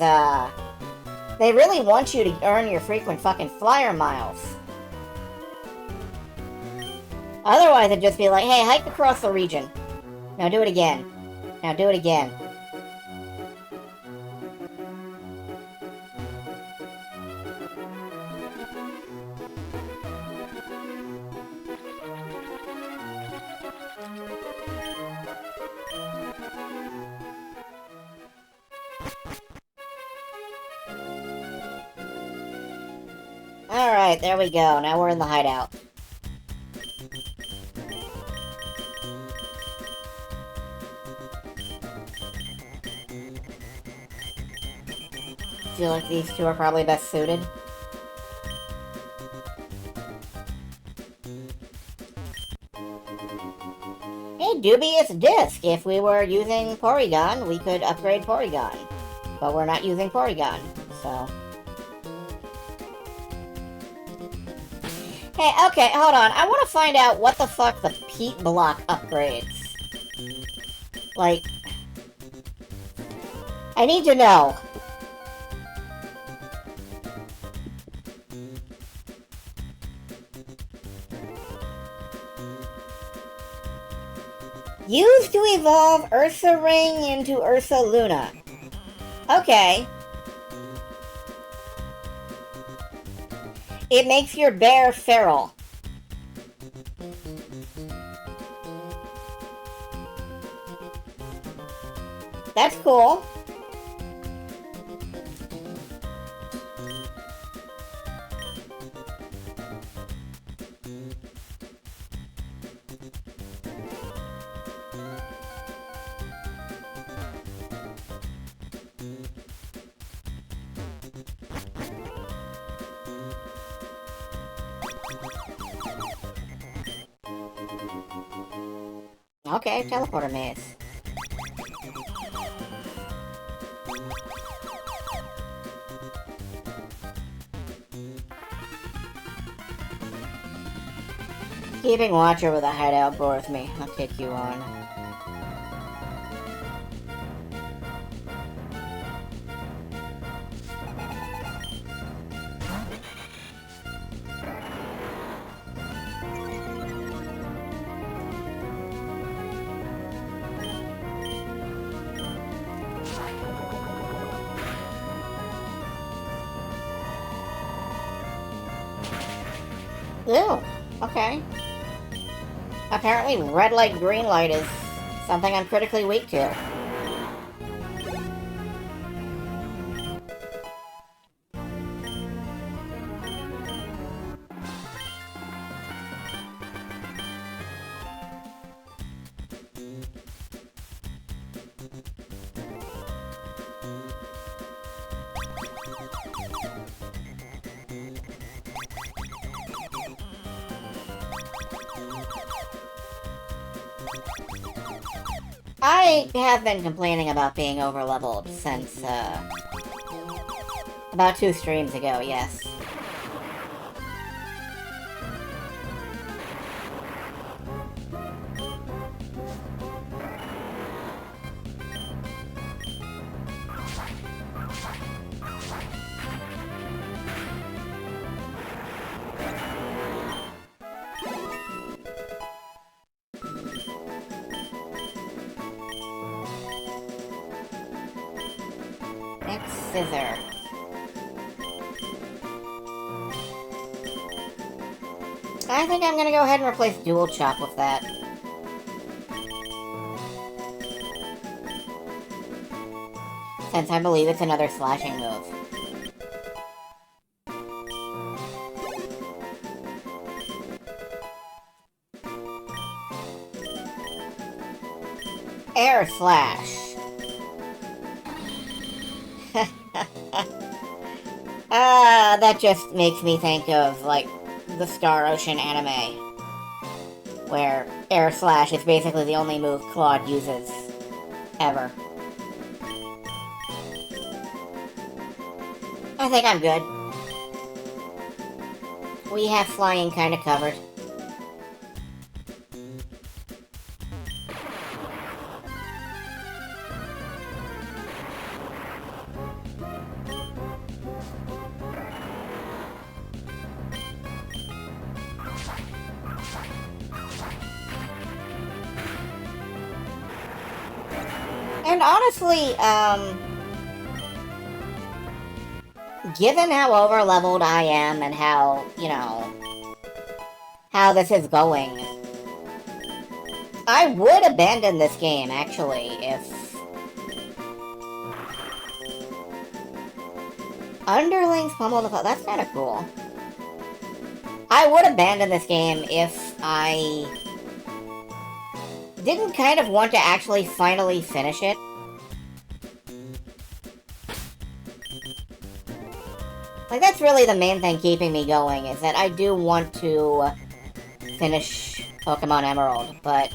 Speaker 1: they really want you to earn your frequent fucking flyer miles. Otherwise, it'd just be like, hey, hike across the region. Now do it again. Now do it again. Alright, there we go. Now we're in the hideout. Feel like these two are probably best suited. Hey, dubious disc! If we were using Porygon, we could upgrade Porygon. But we're not using Porygon, so... Hey, okay, hold on. I want to find out what the fuck the Peat Block upgrades. Like... I need to know. Used to evolve Ursa Ring into Ursa Luna. Okay. It makes your bear feral. That's cool. Okay, teleporter maze. Keeping watch over the hideout bores me. I'll take you on. Ew, okay. Apparently red light, green light is something I'm critically weak to. I have been complaining about being overleveled since, about 2 streams ago, yes. Next scissor. I think I'm gonna go ahead and replace Dual Chop with that. Since I believe it's another slashing move. Air Slash. That just makes me think of, like, the Star Ocean anime, where Air Slash is basically the only move Claude uses, ever. I think I'm good. We have flying kinda covered. And honestly, given how overleveled I am and how, you know, how this is going, I would abandon this game, actually, if... Underlings pummel the... That's kinda cool. I would abandon this game if I didn't kind of want to actually finally finish it. Like, that's really the main thing keeping me going, is that I do want to finish Pokemon Emerald, but...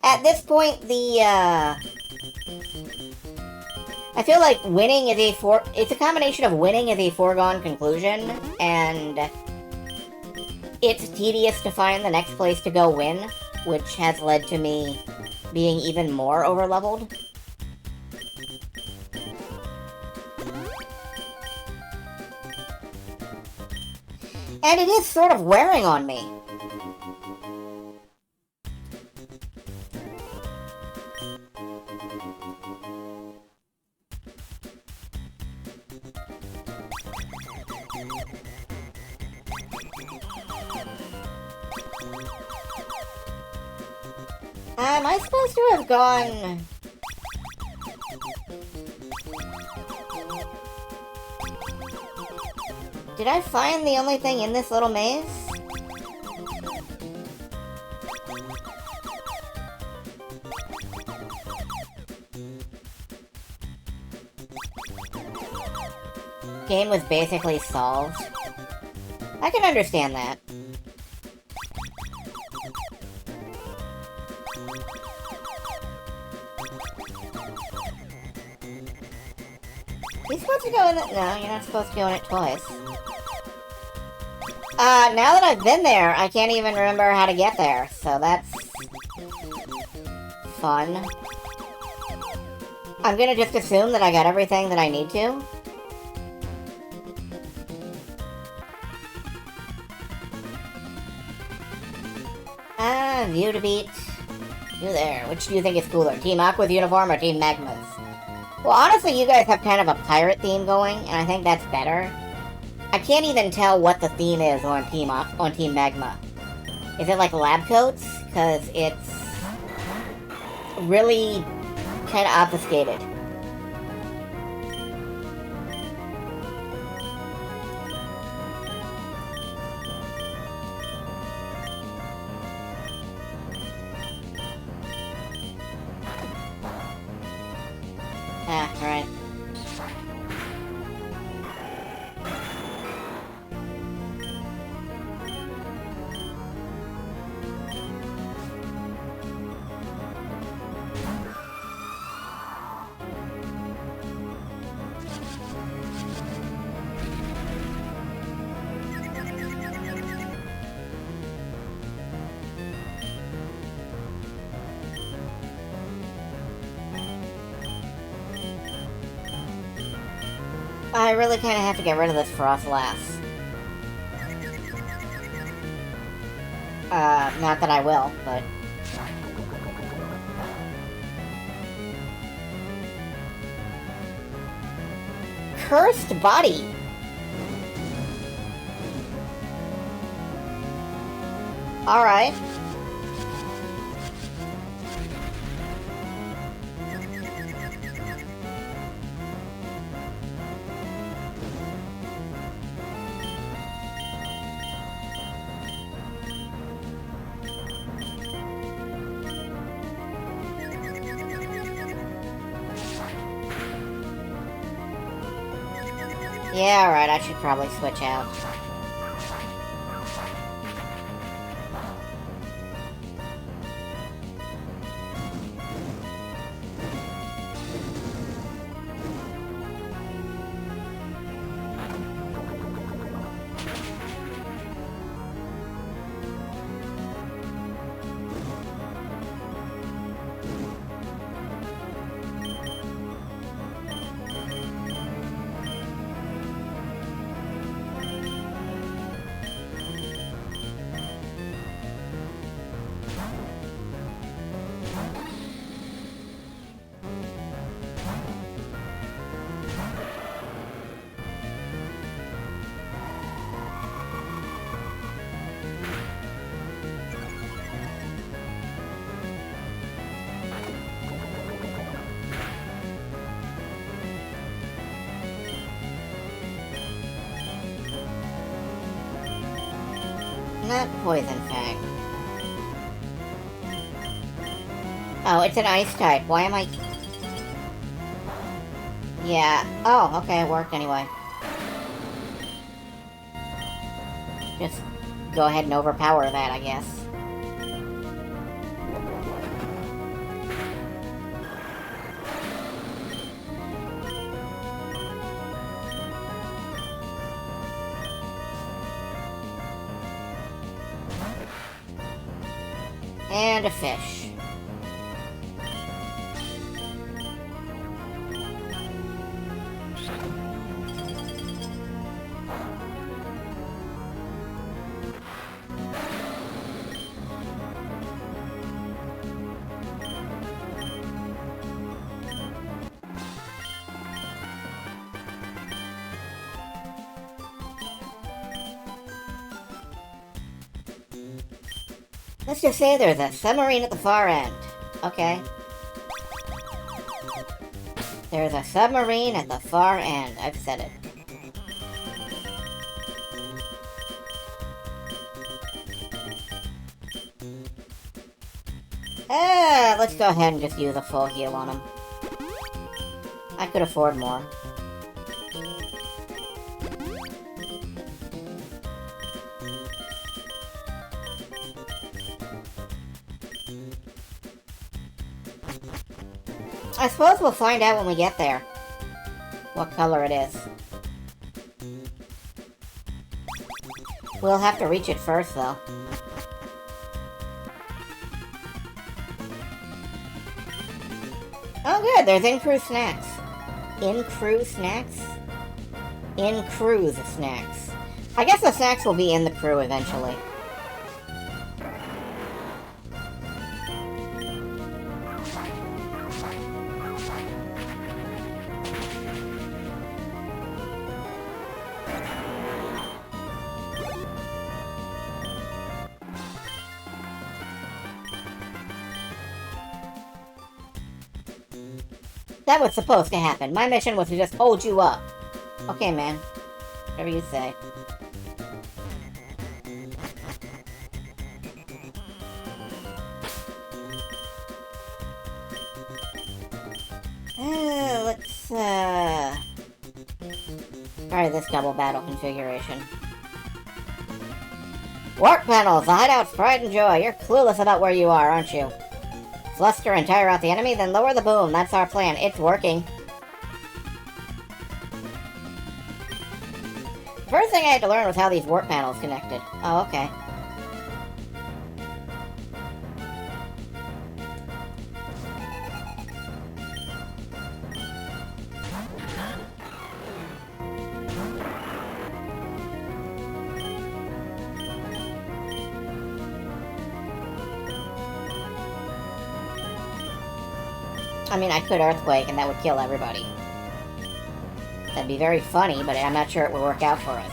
Speaker 1: At this point, I feel like winning is it's a combination of winning is a foregone conclusion, and it's tedious to find the next place to go win, which has led to me being even more overleveled. And it is sort of wearing on me. Am I supposed to have gone... Did I find the only thing in this little maze? Game was basically solved. I can understand that. You're supposed to go in it. No, you're not supposed to go in it twice. Now that I've been there, I can't even remember how to get there, so that's fun. I'm gonna just assume that I got everything that I need to. View to beat. You there. Which do you think is cooler? Team Aqua's uniform or Team Magma's? Well, honestly, you guys have kind of a pirate theme going, and I think that's better. I can't even tell what the theme is on Team Magma. Is it like lab coats? Because it's really kind of obfuscated. Right. I really kind of have to get rid of this Frostlass. Not that I will, but... Cursed body! Alright. Yeah, alright, I should probably switch out. Not Poison Fang. Oh, it's an ice type. Why am I... Yeah. Oh, okay, it worked anyway. Just go ahead and overpower that, I guess. And a fish. Let's just say there's a submarine at the far end. Okay. There's a submarine at the far end. I've said it. Let's go ahead and just use a full heal on him. I could afford more. I suppose we'll find out when we get there. What color it is. We'll have to reach it first, though. Oh, good. There's in-crew snacks. In-crew snacks? In-cruise snacks. I guess the snacks will be in the crew eventually. That was supposed to happen. My mission was to just hold you up. Okay, man. Whatever you say. Let's, try this double battle configuration. Warp panels! The hideout's pride and joy. You're clueless about where you are, aren't you? Fluster and tire out the enemy, then lower the boom. That's our plan. It's working. The first thing I had to learn was how these warp panels connected. Oh, okay. I mean, I could Earthquake, and that would kill everybody. That'd be very funny, but I'm not sure it would work out for us.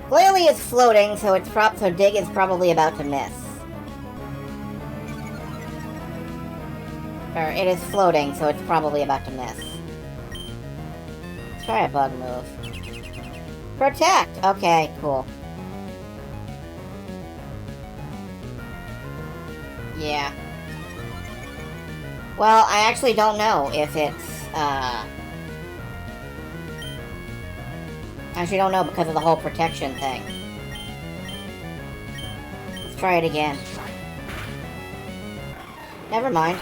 Speaker 1: Glalie is floating, so Dig is probably about to miss. Or it is floating, so it's probably about to miss. Let's try a bug move. Protect! Okay, cool. Yeah. Well, I actually don't know if it's, I actually don't know because of the whole protection thing. Let's try it again. Never mind.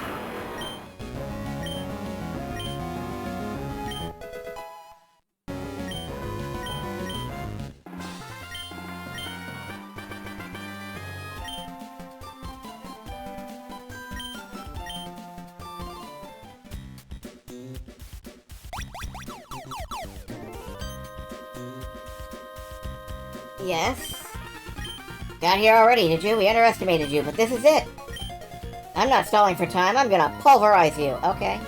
Speaker 1: Yes? Got here already, did you? We underestimated you, but this is it. I'm not stalling for time. I'm gonna pulverize you. Okay.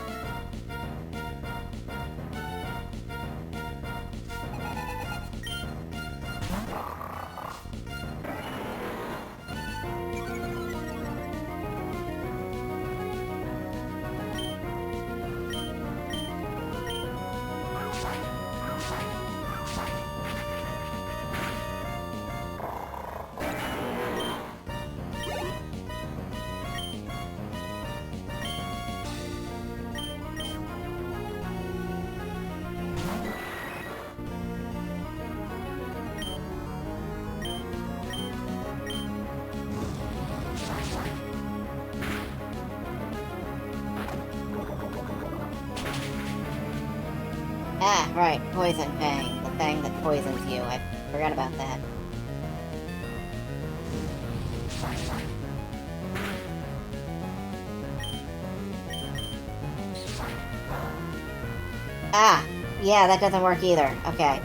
Speaker 1: Ah, right. Poison Fang. The fang that poisons you. I forgot about that. Ah! Yeah, that doesn't work either. Okay.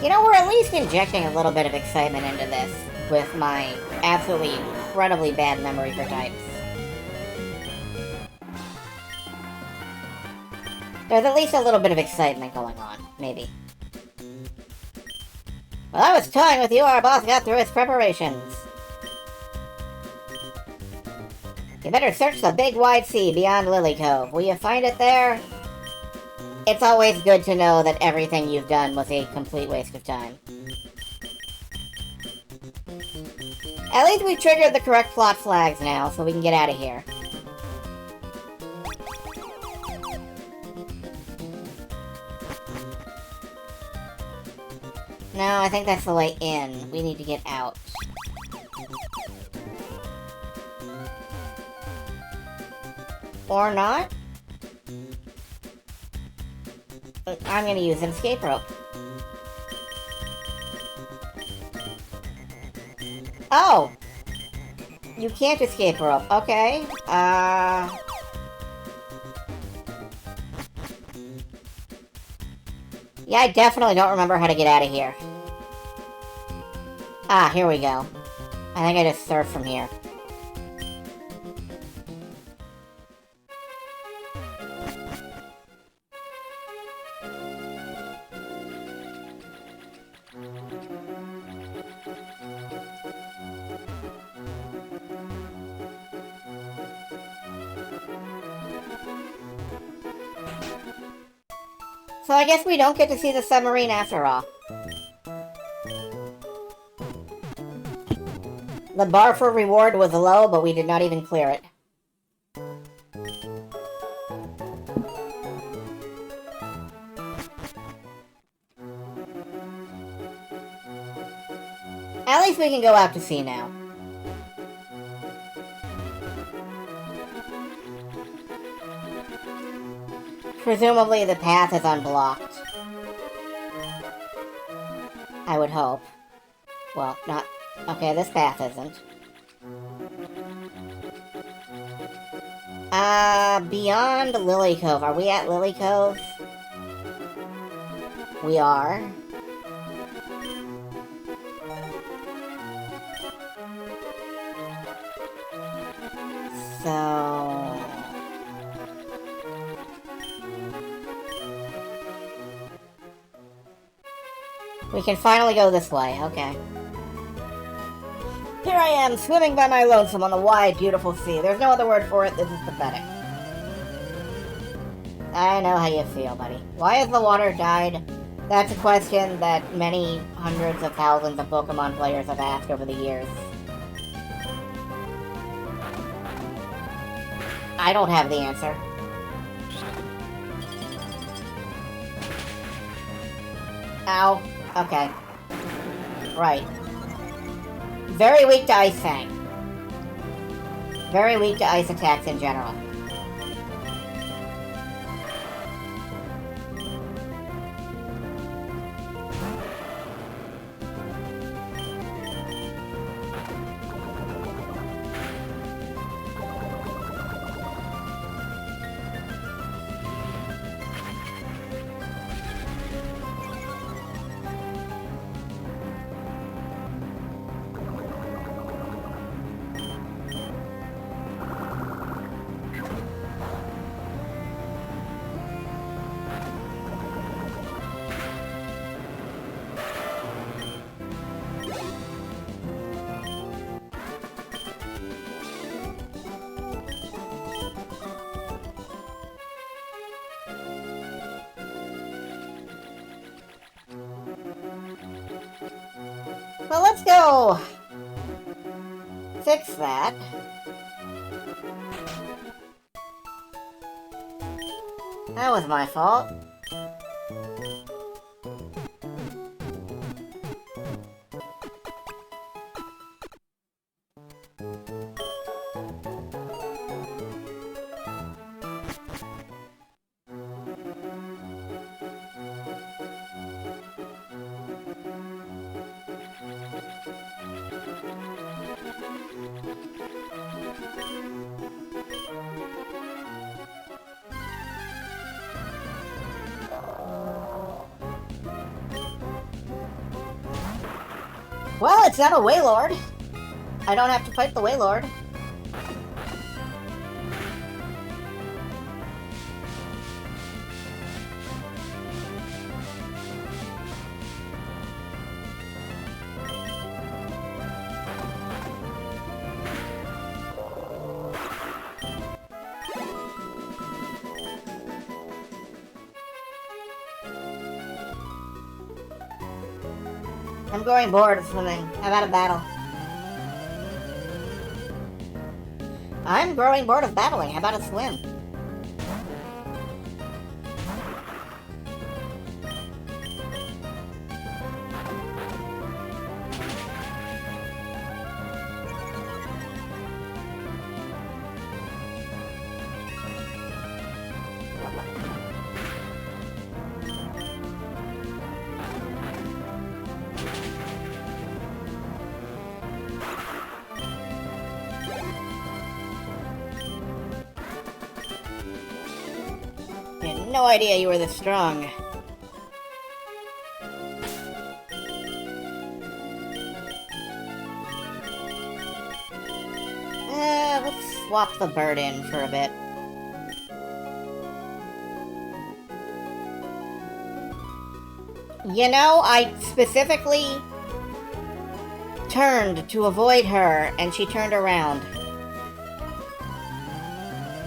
Speaker 1: You know, we're at least injecting a little bit of excitement into this with my absolutely incredibly bad memory for types. There's at least a little bit of excitement going on, maybe. While I was toying with you, our boss got through his preparations. You better search the big wide sea beyond Lily Cove. Will you find it there? It's always good to know that everything you've done was a complete waste of time. At least we triggered the correct plot flags now, so we can get out of here. No, I think that's the way in. We need to get out. Or not? I'm gonna use an escape rope. Oh! You can't escape rope. Okay. Yeah, I definitely don't remember how to get out of here. Ah, here we go. I think I just surf from here. So I guess we don't get to see the submarine after all. The bar for reward was low, but we did not even clear it. At least we can go out to sea now. Presumably the path is unblocked. I would hope. Well, not... Okay, this path isn't. Beyond Lily Cove. Are we at Lily Cove? We are. So... we can finally go this way, okay. Here I am, swimming by my lonesome on the wide, beautiful sea. There's no other word for it, this is pathetic. I know how you feel, buddy. Why has the water died? That's a question that many hundreds of thousands of Pokemon players have asked over the years. I don't have the answer. Ow. Okay. Right. Very weak to Ice Fang. Very weak to ice attacks in general. Well, let's go fix that. That was my fault. Well, it's not a Wailord. I don't have to fight the Wailord. I'm growing bored of swimming. I've had a battle. I'm growing bored of battling. How about a swim? I had no idea you were this strong. Let's swap the bird in for a bit. You know, I specifically turned to avoid her, and she turned around.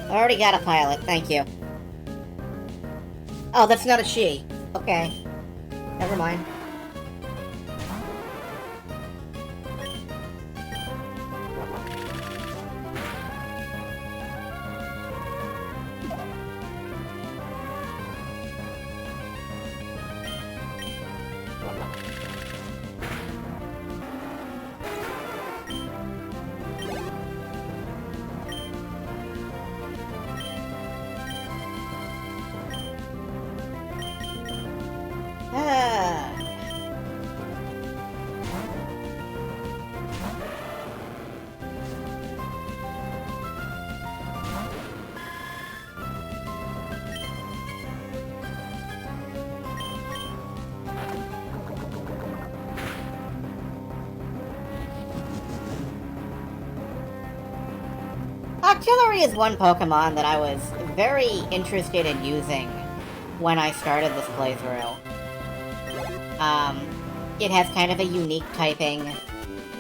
Speaker 1: I already got a pilot, thank you. Oh, that's not a she. Okay. Never mind. Ah. Artillery is one Pokemon that I was very interested in using when I started this playthrough. It has kind of a unique typing,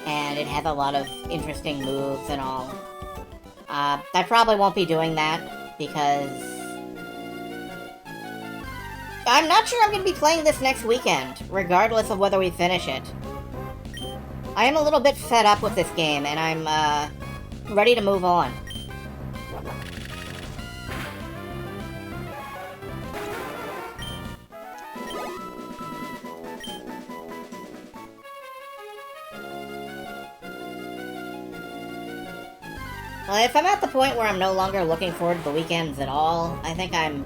Speaker 1: and it has a lot of interesting moves and all. I probably won't be doing that, because I'm not sure I'm going to be playing this next weekend, regardless of whether we finish it. I am a little bit fed up with this game, and I'm, ready to move on. If I'm at the point where I'm no longer looking forward to the weekends at all, I think I'm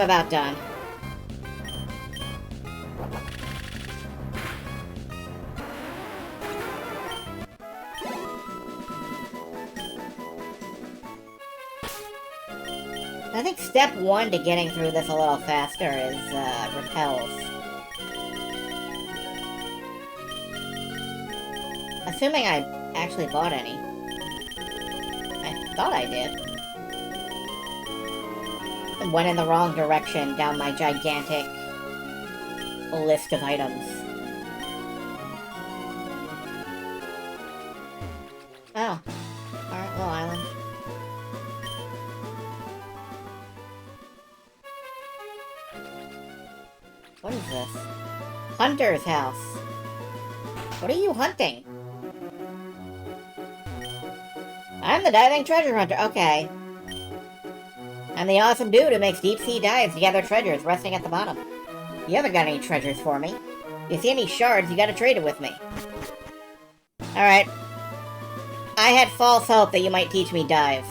Speaker 1: about done. I think step one to getting through this a little faster is, repels. Assuming I actually bought any. I thought I did. And went in the wrong direction down my gigantic list of items. Oh. Alright, little island. What is this? Hunter's house. What are you hunting? I'm the diving treasure hunter. Okay. I'm the awesome dude who makes deep sea dives to gather treasures resting at the bottom. You haven't got any treasures for me. If you see any shards, you gotta trade it with me. Alright. I had false hope that you might teach me dive.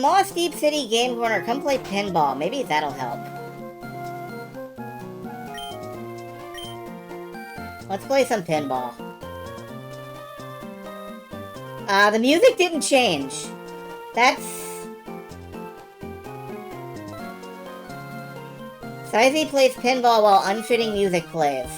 Speaker 1: Moss Deep City Game Corner, come play pinball. Maybe that'll help. Let's play some pinball. The music didn't change. That's... Sizey plays pinball while unfitting music plays.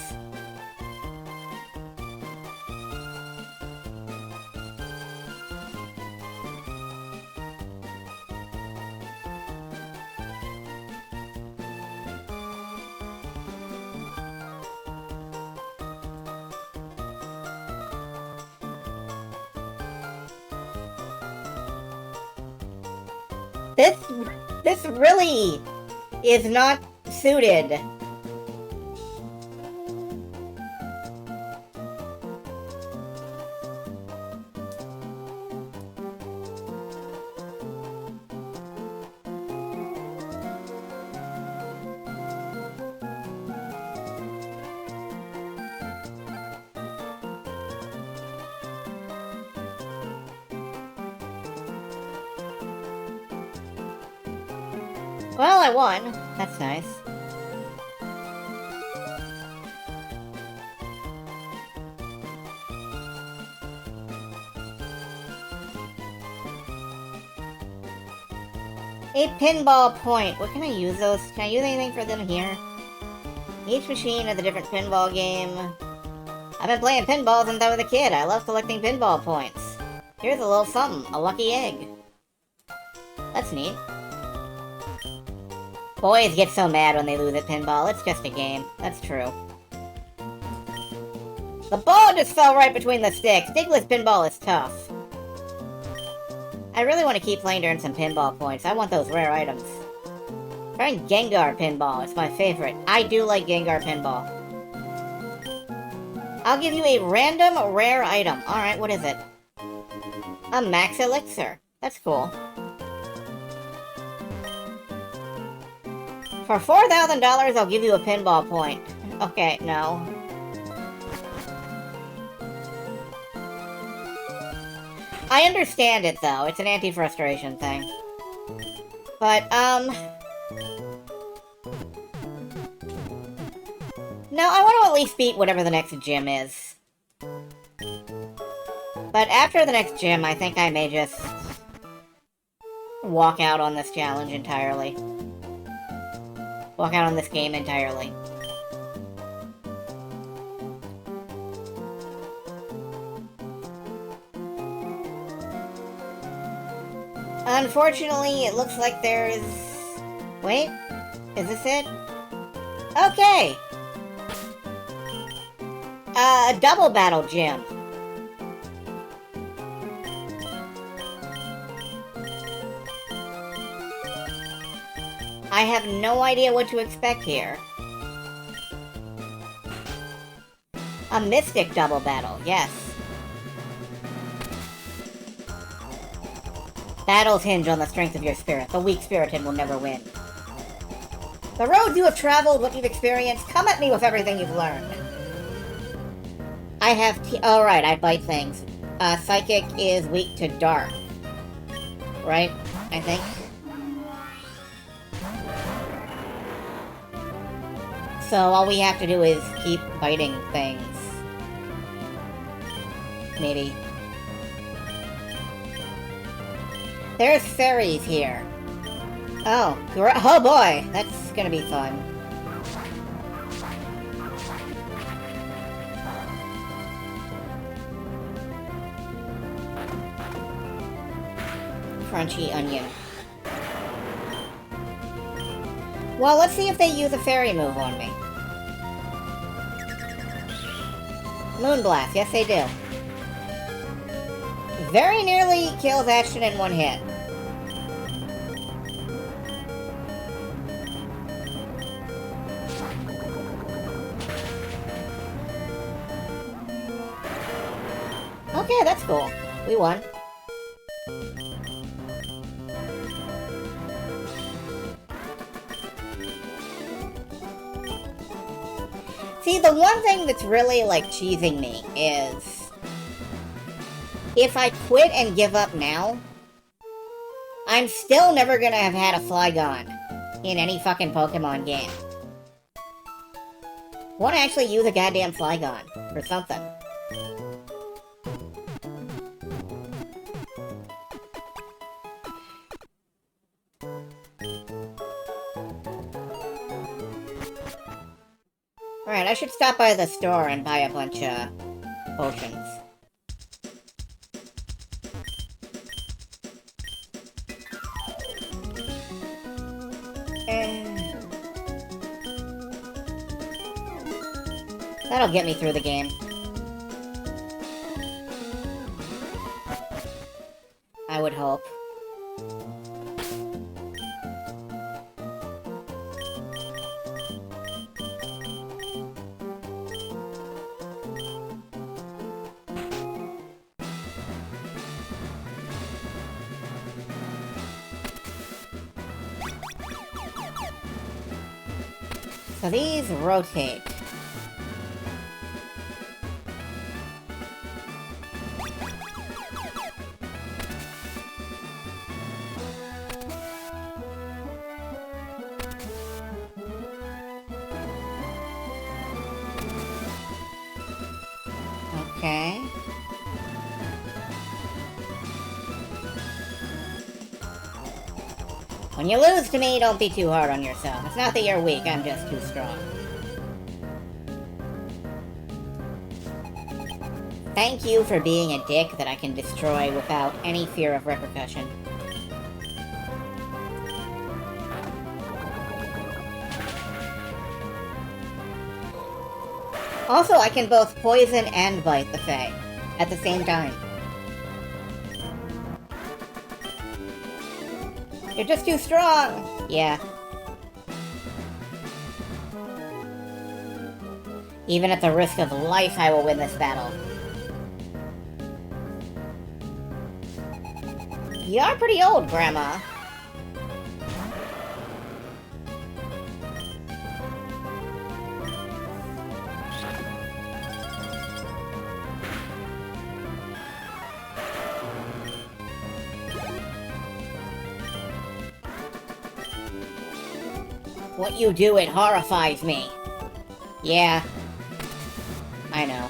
Speaker 1: This... This really is not suited. Well, I won. That's nice. A pinball point. What can I use those? Can I use anything for them here? Each machine has a different pinball game. I've been playing pinball since I was a kid. I love collecting pinball points. Here's a little something. A lucky egg. That's neat. Boys get so mad when they lose at pinball. It's just a game. That's true. The ball just fell right between the sticks. Seaglass pinball is tough. I really want to keep playing to earn some pinball points. I want those rare items. Trying Gengar pinball. It's my favorite. I do like Gengar pinball. I'll give you a random rare item. Alright, what is it? A max elixir. That's cool. For $4,000, I'll give you a pinball point. Okay, no. I understand it, though. It's an anti-frustration thing. But, no, I want to at least beat whatever the next gym is. But after the next gym, I think I may just walk out on this challenge entirely. Walk out on this game entirely. Unfortunately, it looks like there's... Wait, is this it? Okay! A double battle gym. I have no idea what to expect here. A mystic double battle, yes. Battles hinge on the strength of your spirit. The weak-spirited will never win. The roads you have traveled, what you've experienced, come at me with everything you've learned. I have oh, right, I bite things. Psychic is weak to dark. Right? I think. So all we have to do is keep biting things. Maybe. There's fairies here. Oh, oh boy, that's gonna be fun. Crunchy onion. Well, let's see if they use a fairy move on me. Moonblast, yes they do. Very nearly kills Ashton in one hit. Okay, that's cool. We won. See, the one thing that's really, like, cheesing me is... if I quit and give up now, I'm still never gonna have had a Flygon in any fucking Pokemon game. Wanna actually use a goddamn Flygon or something. Alright, I should stop by the store and buy a bunch of potions. That'll get me through the game. I would hope. So these rotate. Okay. When you lose to me, don't be too hard on yourself. It's not that you're weak, I'm just too strong. Thank you for being a dick that I can destroy without any fear of repercussion. Also, I can both poison and bite the Fae at the same time. You're just too strong! Yeah. Even at the risk of life, I will win this battle. You are pretty old, Grandma. What you do, it horrifies me. Yeah. I know.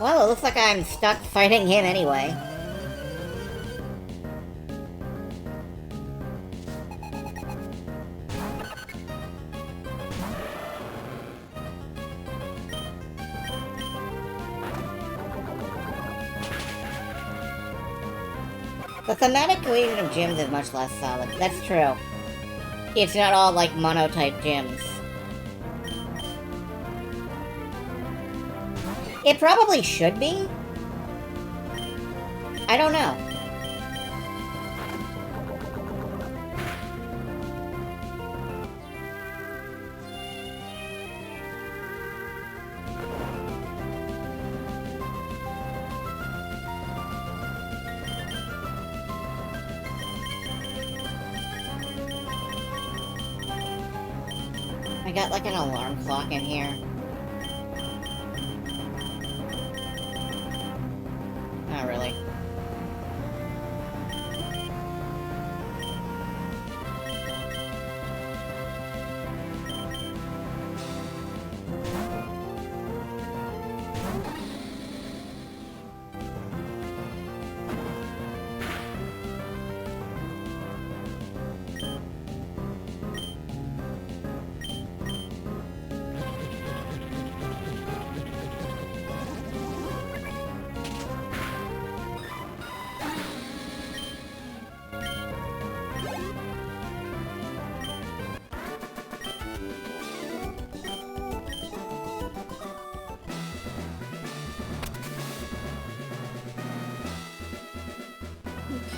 Speaker 1: Well, it looks like I'm stuck fighting him anyway. The thematic cohesion of gyms is much less solid. That's true. It's not all like monotype gyms. It probably should be. I don't know. I got like an alarm clock in here. Not really.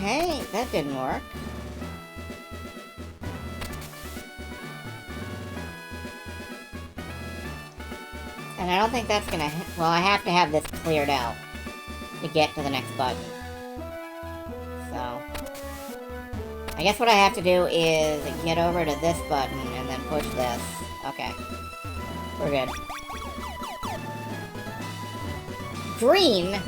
Speaker 1: Okay, that didn't work. And I don't think that's gonna... Well, I have to have this cleared out to get to the next button. So... I guess what I have to do is get over to this button and then push this. Okay. We're good. Green?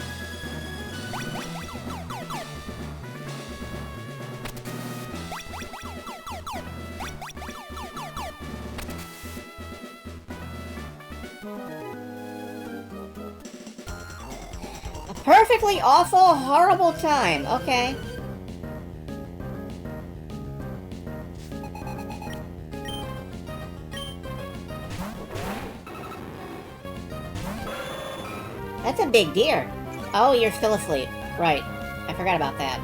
Speaker 1: A perfectly awful, horrible time. Okay. That's a big deer. Oh, you're still asleep. Right. I forgot about that.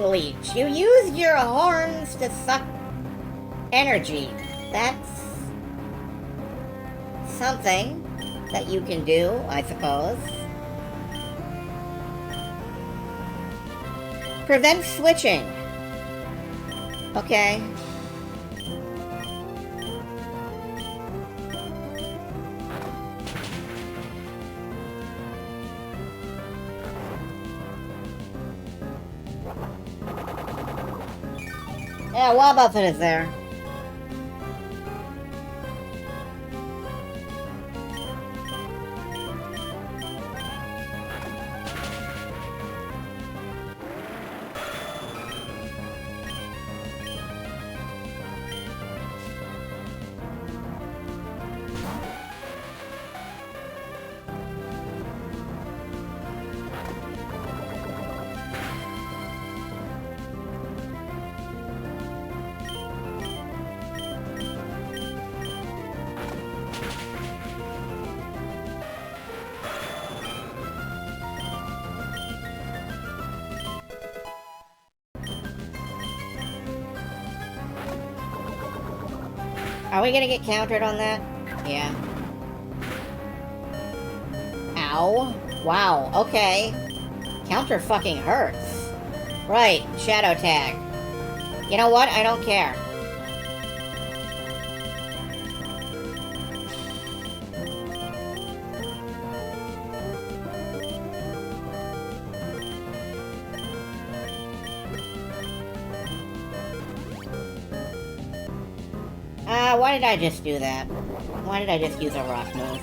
Speaker 1: dung leech. You use your horns to suck energy. That's something that you can do, I suppose. Prevent switching. Okay. Yeah, Wabuffet is there. Are we gonna get countered on that? Yeah. Ow. Wow, okay. Counter fucking hurts. Right, shadow tag. You know what? I don't care. Why did I just do that? Why did I just use a rock move?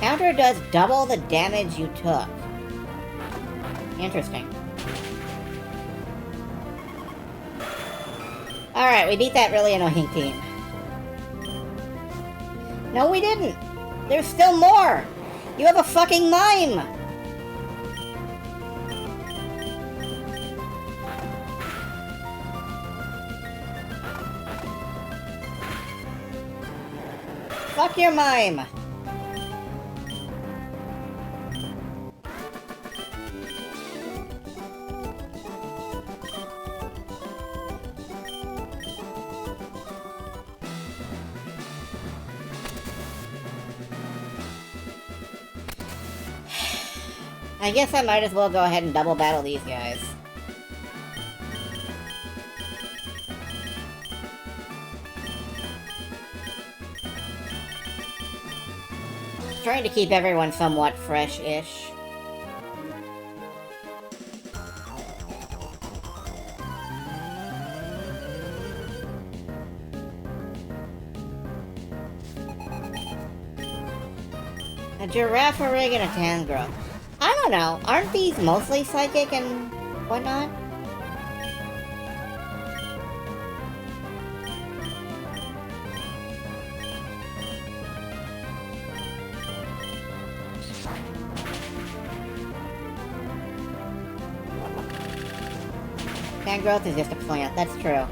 Speaker 1: Counter does double the damage you took. Interesting. Alright, we beat that really annoying team. No, we didn't. There's still more. You have a fucking mime. Fuck your mime. I guess I might as well go ahead and double battle these guys. Trying to keep everyone somewhat fresh-ish. A giraffe, a rig, and a tangrowth. I don't know. Aren't these mostly psychic and whatnot? Tangrowth is just a plant, that's true.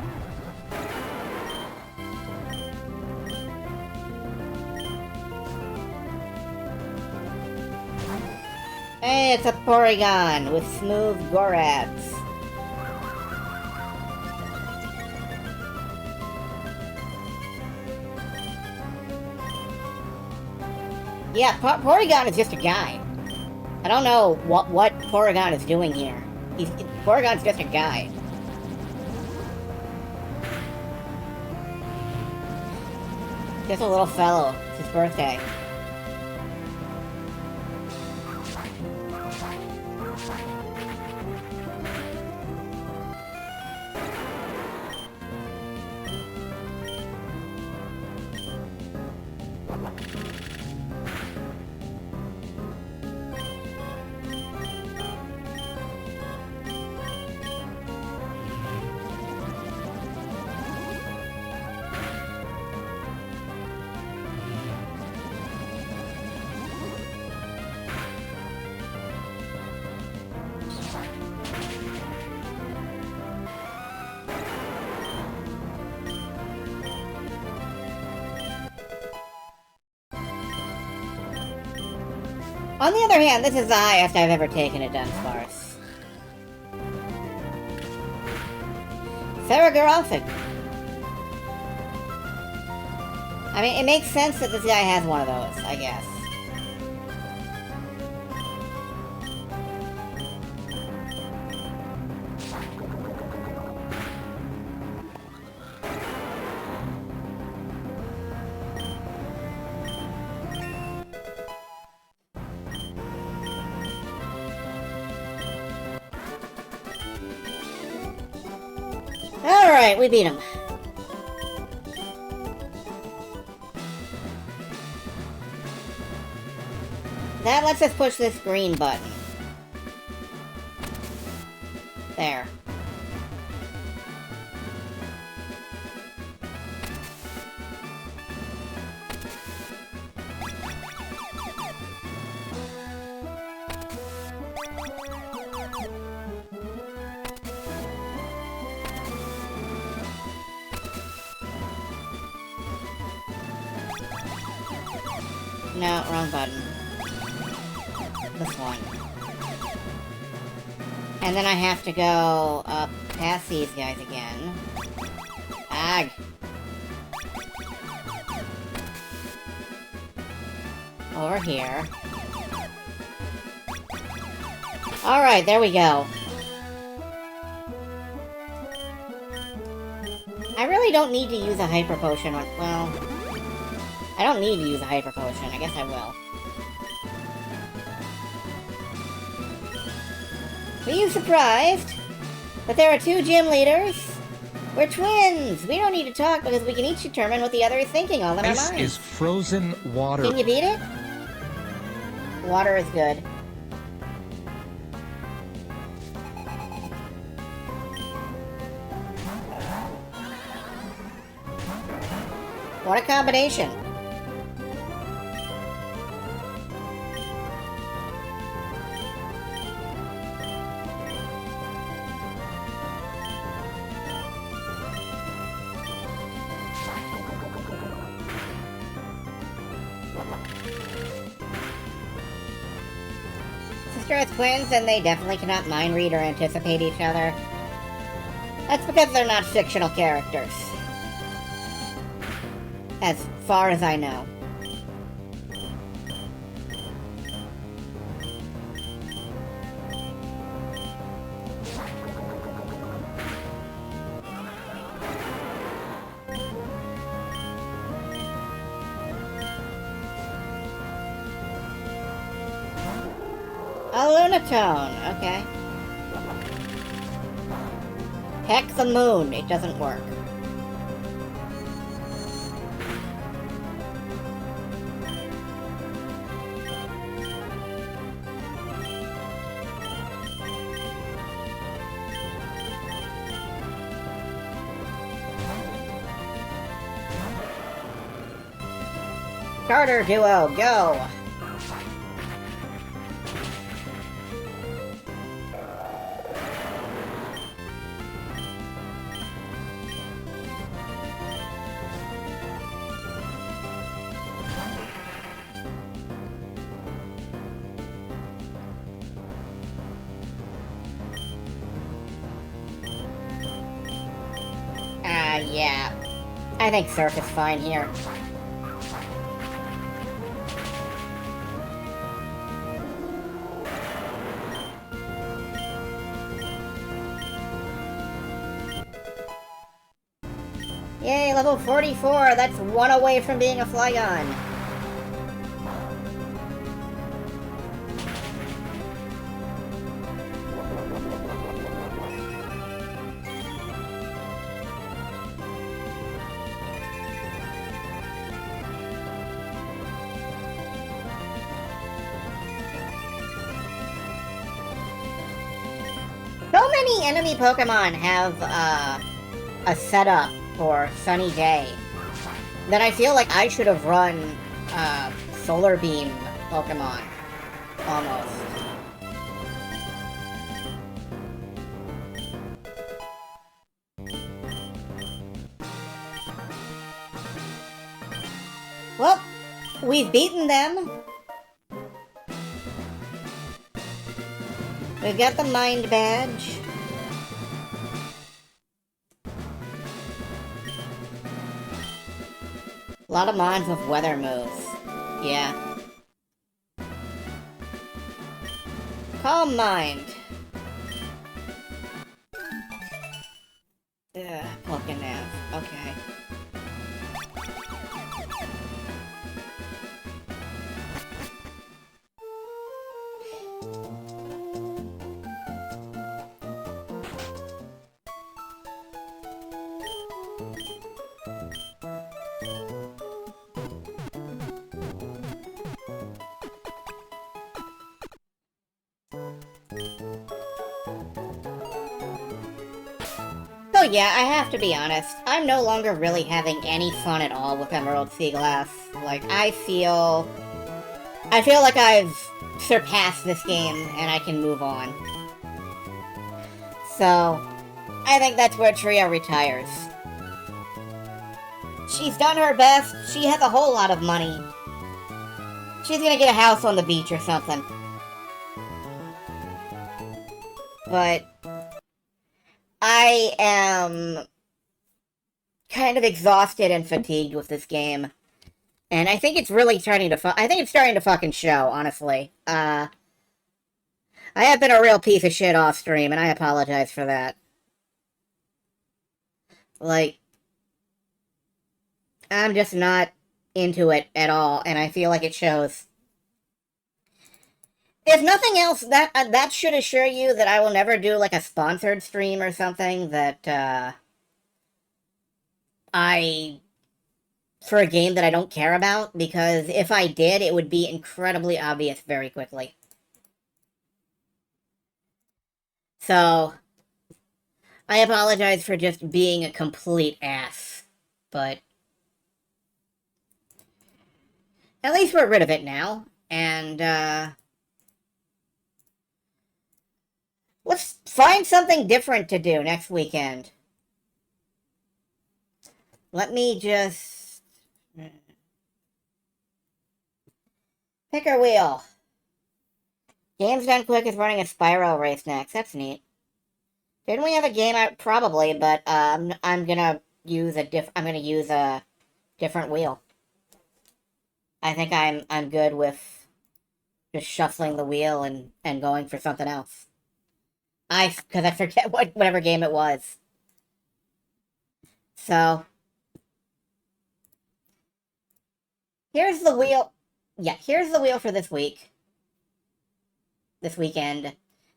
Speaker 1: Hey, it's a Porygon with smooth Gorads. Yeah, Porygon is just a guy. I don't know what Porygon is doing here. Porygon's just a guy. Just a little fellow. It's his birthday. On the other hand, this is the highest I've ever taken a Dunsparce. Farragher. I mean, it makes sense that this guy has one of those, I guess. Alright, we beat him. That lets us push this green button. There. No, wrong button. This one. And then I have to go up past these guys again. Ag! Over here. Alright, there we go. I really don't need to use a Hyper Potion on... well... I don't need to use a Hyper Potion. I guess I will. Were you surprised? But there are two gym leaders? We're twins! We don't need to talk because we can each determine what the other is thinking all in our minds.
Speaker 2: This is frozen water.
Speaker 1: Can you beat it? Water is good. What a combination. Sister has twins, and they definitely cannot mind read or anticipate each other. That's because they're not fictional characters. As far as I know. A Lunatone, okay. Heck the moon, it doesn't work. Starter duo, go! Yeah. I think Surf is fine here. Yay, level 44! That's one away from being a Flygon! So many enemy Pokemon have, a setup for Sunny Day that I feel like I should have run, Solar Beam Pokemon. Almost. Well, we've beaten them. We've got the mind badge. A lot of mines with weather moves. Yeah. Calm mind. Ugh, fucking nav. Okay. So yeah, I have to be honest. I'm no longer really having any fun at all with Emerald Seaglass. Like, I feel like I've surpassed this game and I can move on. So, I think that's where Trio retires. She's done her best. She has a whole lot of money. She's gonna get a house on the beach or something. But I am kind of exhausted and fatigued with this game. And I think it's really starting to I think it's starting to fucking show, honestly. I have been a real piece of shit off stream, and I apologize for that. Like, I'm just not into it at all, and I feel like it shows. If nothing else, that should assure you that I will never do, like, a sponsored stream or something that, for a game that I don't care about, because if I did, it would be incredibly obvious very quickly. So, I apologize for just being a complete ass, but at least we're rid of it now, and, let's find something different to do next weekend. Let me just pick our wheel. Games Done Quick is running a Spyro race next. That's neat. Didn't we have a game out? Probably, but I'm gonna use a different wheel. I think I'm good with just shuffling the wheel and going for something else. Because I forget whatever game it was. So here's the wheel. Yeah, here's the wheel for this week. This weekend.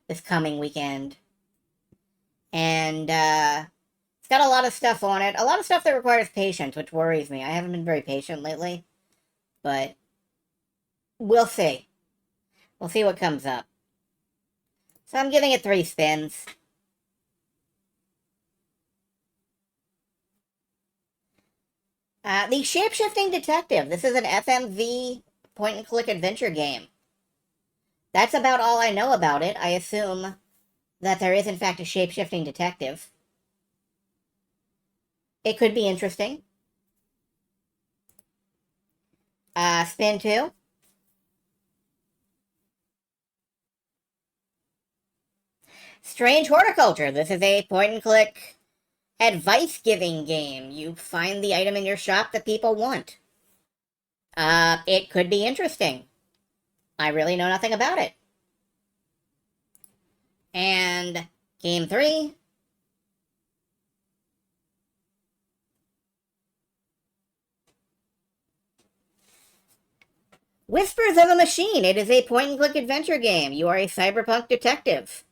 Speaker 1: This coming weekend. And it's got a lot of stuff on it. A lot of stuff that requires patience, which worries me. I haven't been very patient lately. But we'll see. We'll see what comes up. So I'm giving it 3 spins. The Shapeshifting Detective. This is an FMV point-and-click adventure game. That's about all I know about it. I assume that there is, in fact, a shape-shifting detective. It could be interesting. Spin 2. Strange Horticulture. This is a point-and-click advice-giving game. You find the item in your shop that people want. It could be interesting. I really know nothing about it. And game 3. Whispers of a Machine. It is a point-and-click adventure game. You are a cyberpunk detective.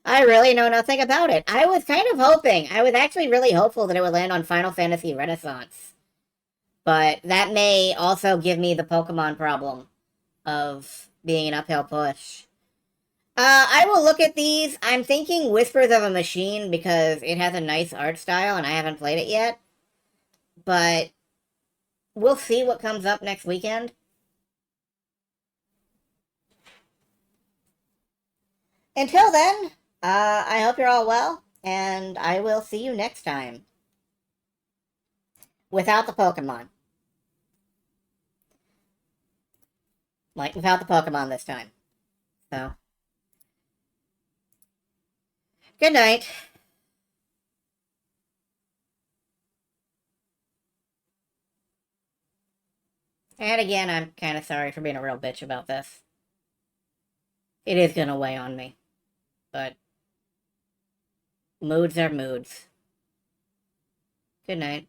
Speaker 1: I really know nothing about it. I was kind of hoping. I was actually really hopeful that it would land on Final Fantasy Renaissance. But that may also give me the Pokemon problem of being an uphill push. I will look at these. I'm thinking Whispers of a Machine because it has a nice art style and I haven't played it yet. But we'll see what comes up next weekend. Until then, I hope you're all well, and I will see you next time. Without the Pokemon. Like, without the Pokemon this time. So... Good night. And again, I'm kind of sorry for being a real bitch about this. It is gonna weigh on me. But moods are moods. Good night.